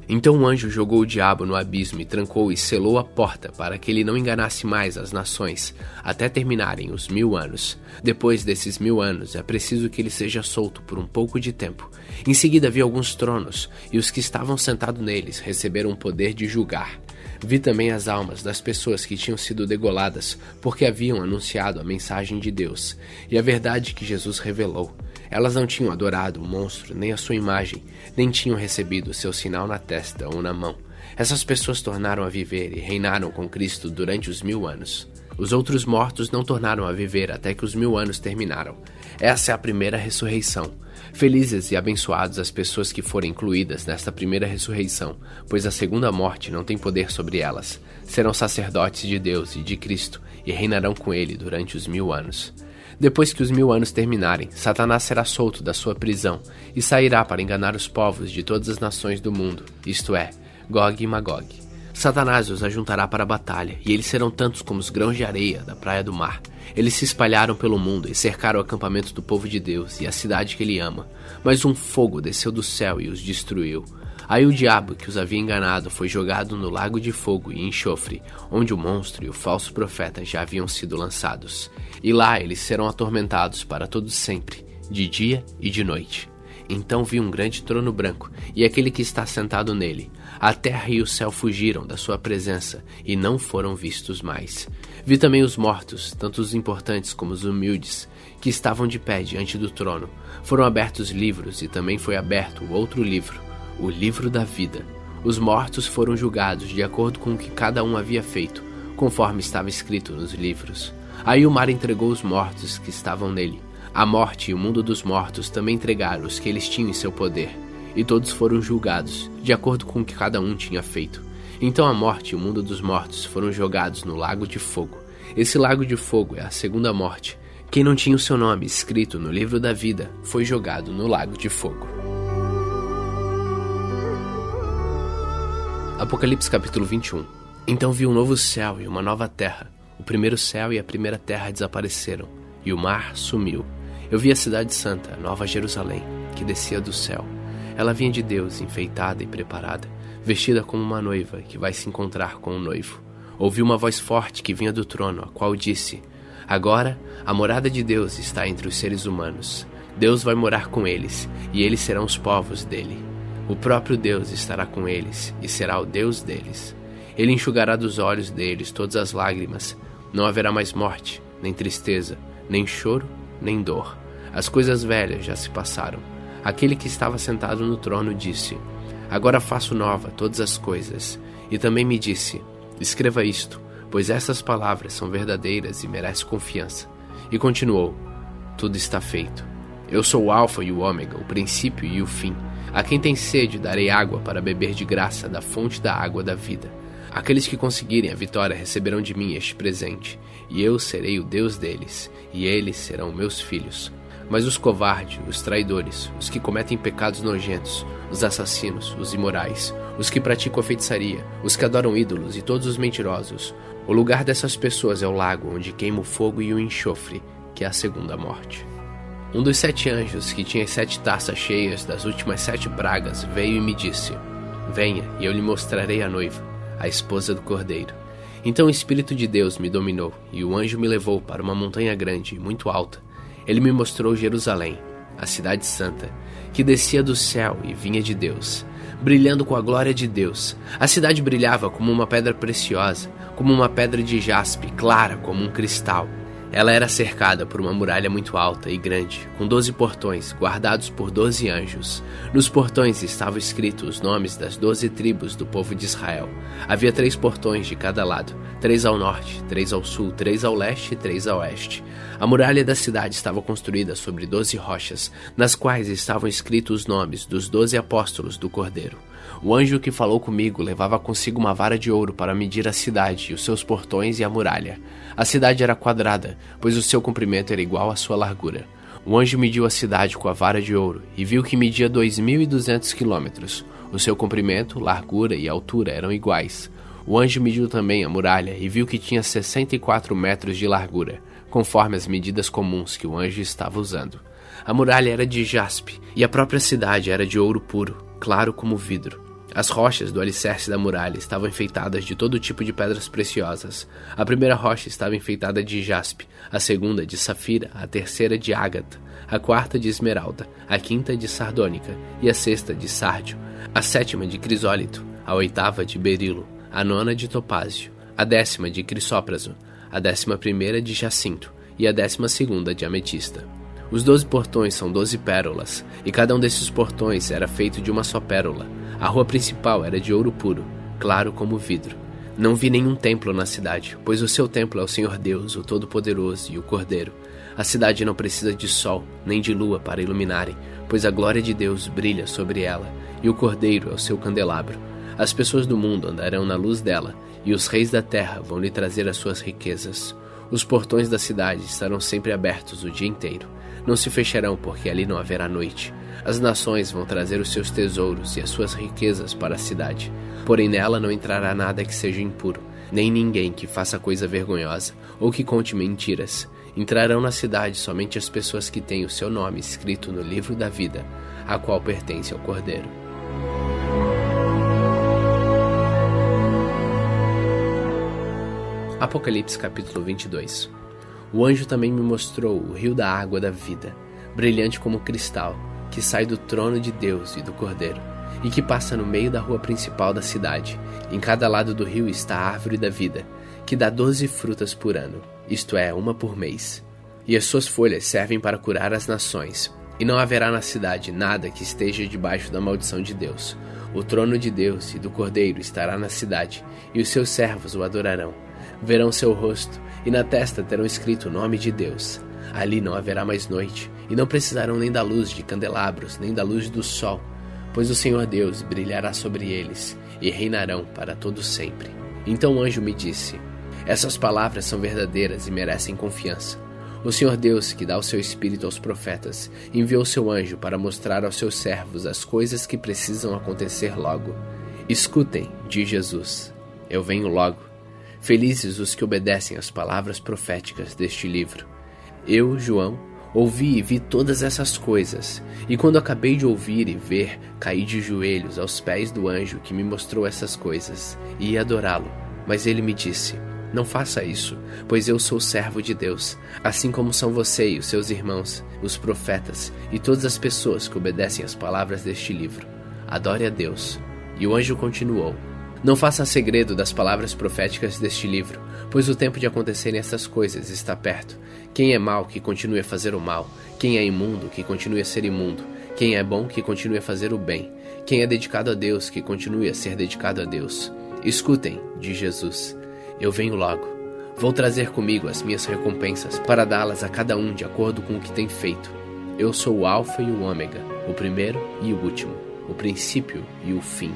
Então o anjo jogou o diabo no abismo e trancou e selou a porta para que ele não enganasse mais as nações, até terminarem os 1000 anos. Depois desses 1000 anos é preciso que ele seja solto por um pouco de tempo. Em seguida vi alguns tronos, e os que estavam sentados neles receberam o poder de julgar. Vi também as almas das pessoas que tinham sido degoladas, porque haviam anunciado a mensagem de Deus, e a verdade que Jesus revelou. Elas não tinham adorado o monstro, nem a sua imagem, nem tinham recebido seu sinal na testa ou na mão. Essas pessoas tornaram a viver e reinaram com Cristo durante os 1000 anos. Os outros mortos não tornaram a viver até que os 1000 anos terminaram. Essa é a primeira ressurreição. Felizes e abençoados as pessoas que forem incluídas nesta primeira ressurreição, pois a segunda morte não tem poder sobre elas. Serão sacerdotes de Deus e de Cristo e reinarão com ele durante os 1000 anos. Depois que os 1000 anos terminarem, Satanás será solto da sua prisão e sairá para enganar os povos de todas as nações do mundo, isto é, Gog e Magog. Satanás os ajuntará para a batalha, e eles serão tantos como os grãos de areia da praia do mar. Eles se espalharam pelo mundo e cercaram o acampamento do povo de Deus e a cidade que ele ama. Mas um fogo desceu do céu e os destruiu. Aí o diabo que os havia enganado foi jogado no lago de fogo e enxofre, onde o monstro e o falso profeta já haviam sido lançados. E lá eles serão atormentados para todo sempre, de dia e de noite. Então vi um grande trono branco, e aquele que está sentado nele. A terra e o céu fugiram da sua presença, e não foram vistos mais. Vi também os mortos, tanto os importantes como os humildes, que estavam de pé diante do trono. Foram abertos livros, e também foi aberto o outro livro, o livro da vida. Os mortos foram julgados de acordo com o que cada um havia feito, conforme estava escrito nos livros. Aí o mar entregou os mortos que estavam nele. A morte e o mundo dos mortos também entregaram os que eles tinham em seu poder, e todos foram julgados, de acordo com o que cada um tinha feito. Então a morte e o mundo dos mortos foram jogados no lago de fogo. Esse lago de fogo é a segunda morte. Quem não tinha o seu nome escrito no livro da vida foi jogado no lago de fogo. Apocalipse capítulo 21. Então vi um novo céu e uma nova terra. O primeiro céu e a primeira terra desapareceram, e o mar sumiu. Eu vi a cidade santa, Nova Jerusalém, que descia do céu. Ela vinha de Deus, enfeitada e preparada, vestida como uma noiva que vai se encontrar com o noivo. Ouvi uma voz forte que vinha do trono, a qual disse: agora a morada de Deus está entre os seres humanos. Deus vai morar com eles, e eles serão os povos dele. O próprio Deus estará com eles, e será o Deus deles. Ele enxugará dos olhos deles todas as lágrimas. Não haverá mais morte, nem tristeza, nem choro, nem dor. As coisas velhas já se passaram. Aquele que estava sentado no trono disse: agora faço nova todas as coisas. E também me disse: escreva isto, pois essas palavras são verdadeiras e merecem confiança. E continuou: tudo está feito. Eu sou o Alfa e o Ômega, o princípio e o fim. A quem tem sede darei água para beber de graça da fonte da água da vida. Aqueles que conseguirem a vitória receberão de mim este presente, e eu serei o Deus deles, e eles serão meus filhos. Mas os covardes, os traidores, os que cometem pecados nojentos, os assassinos, os imorais, os que praticam a feitiçaria, os que adoram ídolos e todos os mentirosos, o lugar dessas pessoas é o lago onde queima o fogo e o enxofre. que é a segunda morte. Um dos 7 anjos, que tinha as 7 taças cheias das últimas 7 pragas, veio e me disse: venha, e eu lhe mostrarei a noiva, a esposa do Cordeiro. Então o Espírito de Deus me dominou, e o anjo me levou para uma montanha grande e muito alta. Ele me mostrou Jerusalém, a cidade santa, que descia do céu e vinha de Deus, brilhando com a glória de Deus. A cidade brilhava como uma pedra preciosa, como uma pedra de jaspe, clara como um cristal. Ela era cercada por uma muralha muito alta e grande, com 12 portões, guardados por 12 anjos. Nos portões estavam escritos os nomes das 12 tribos do povo de Israel. Havia 3 portões de cada lado, 3 ao norte, 3 ao sul, 3 ao leste e 3 ao oeste. A muralha da cidade estava construída sobre 12 rochas, nas quais estavam escritos os nomes dos 12 apóstolos do Cordeiro. O anjo que falou comigo levava consigo uma vara de ouro para medir a cidade, os seus portões e a muralha. A cidade era quadrada, pois o seu comprimento era igual à sua largura. O anjo mediu a cidade com a vara de ouro e viu que media 2.200 quilômetros. O seu comprimento, largura e altura eram iguais. O anjo mediu também a muralha e viu que tinha 64 metros de largura, conforme as medidas comuns que o anjo estava usando. A muralha era de jaspe e a própria cidade era de ouro puro, claro como vidro. As rochas do alicerce da muralha estavam enfeitadas de todo tipo de pedras preciosas. A primeira rocha estava enfeitada de jaspe, a segunda de safira, a terceira de ágata, a quarta de esmeralda, a quinta de sardônica e a sexta de sárdio, a sétima de crisólito, a oitava de berilo, a nona de topázio, a 10ª de crisópraso, a 11ª de jacinto e a 12ª de ametista. Os 12 portões são 12 pérolas, e cada um desses portões era feito de uma só pérola. A rua principal era de ouro puro, claro como vidro. Não vi nenhum templo na cidade, pois o seu templo é o Senhor Deus, o Todo-Poderoso e o Cordeiro. A cidade não precisa de sol, nem de lua para iluminarem, pois a glória de Deus brilha sobre ela, e o Cordeiro é o seu candelabro. As pessoas do mundo andarão na luz dela, e os reis da terra vão lhe trazer as suas riquezas. Os portões da cidade estarão sempre abertos o dia inteiro. Não se fecharão, porque ali não haverá noite. As nações vão trazer os seus tesouros e as suas riquezas para a cidade. Porém nela não entrará nada que seja impuro, nem ninguém que faça coisa vergonhosa, ou que conte mentiras. Entrarão na cidade somente as pessoas que têm o seu nome escrito no livro da vida, a qual pertence ao Cordeiro. Apocalipse capítulo 22. O anjo também me mostrou o rio da água da vida, brilhante como cristal, que sai do trono de Deus e do Cordeiro, e que passa no meio da rua principal da cidade. Em cada lado do rio está a árvore da vida, que dá 12 frutas por ano, isto é, uma por mês. E as suas folhas servem para curar as nações. E não haverá na cidade nada que esteja debaixo da maldição de Deus. O trono de Deus e do Cordeiro estará na cidade, e os seus servos o adorarão. Verão seu rosto, e na testa terão escrito o nome de Deus. Ali não haverá mais noite, e não precisarão nem da luz de candelabros, nem da luz do sol, pois o Senhor Deus brilhará sobre eles, e reinarão para todo sempre. Então o anjo me disse: essas palavras são verdadeiras e merecem confiança. O Senhor Deus, que dá o seu Espírito aos profetas, enviou seu anjo para mostrar aos seus servos as coisas que precisam acontecer logo. Escutem, diz Jesus, eu venho logo. Felizes os que obedecem às palavras proféticas deste livro. Eu, João, ouvi e vi todas essas coisas, e quando acabei de ouvir e ver, caí de joelhos aos pés do anjo que me mostrou essas coisas, e ia adorá-lo. Mas ele me disse: não faça isso, pois eu sou servo de Deus, assim como são você e os seus irmãos, os profetas, e todas as pessoas que obedecem às palavras deste livro. Adore a Deus. E o anjo continuou: não faça segredo das palavras proféticas deste livro, pois o tempo de acontecerem essas coisas está perto. Quem é mau, que continue a fazer o mal. Quem é imundo, que continue a ser imundo. Quem é bom, que continue a fazer o bem. Quem é dedicado a Deus, que continue a ser dedicado a Deus. Escutem, diz Jesus, eu venho logo. Vou trazer comigo as minhas recompensas, para dá-las a cada um de acordo com o que tem feito. Eu sou o Alfa e o Ômega, o primeiro e o último, o princípio e o fim.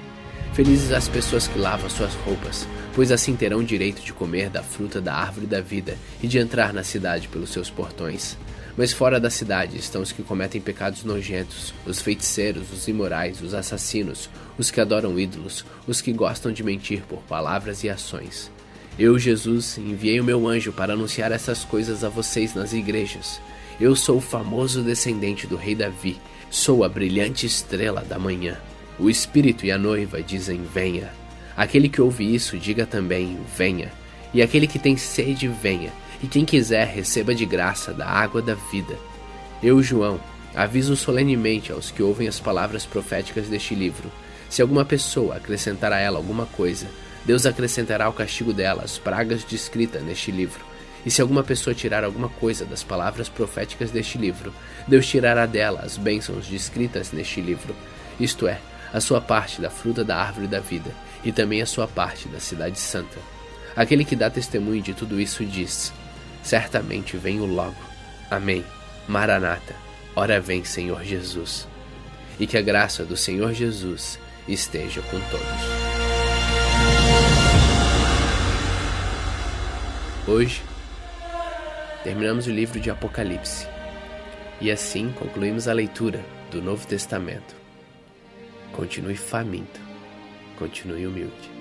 Felizes as pessoas que lavam suas roupas, pois assim terão direito de comer da fruta da árvore da vida e de entrar na cidade pelos seus portões. Mas fora da cidade estão os que cometem pecados nojentos, os feiticeiros, os imorais, os assassinos, os que adoram ídolos, os que gostam de mentir por palavras e ações. Eu, Jesus, enviei o meu anjo para anunciar essas coisas a vocês nas igrejas. Eu sou o famoso descendente do rei Davi. Sou a brilhante estrela da manhã. O Espírito e a noiva dizem: venha. Aquele que ouve isso, diga também: venha. E aquele que tem sede, venha. E quem quiser, receba de graça da água da vida. Eu, João, aviso solenemente aos que ouvem as palavras proféticas deste livro. Se alguma pessoa acrescentar a ela alguma coisa, Deus acrescentará ao castigo dela as pragas descritas neste livro. E se alguma pessoa tirar alguma coisa das palavras proféticas deste livro, Deus tirará dela as bênçãos descritas neste livro, isto é, a sua parte da fruta da árvore da vida, e também a sua parte da cidade santa. Aquele que dá testemunho de tudo isso diz: certamente venho logo. Amém. Maranata, ora vem, Senhor Jesus. E que a graça do Senhor Jesus esteja com todos. Hoje, terminamos o livro de Apocalipse. E assim concluímos a leitura do Novo Testamento. Continue faminto, continue humilde.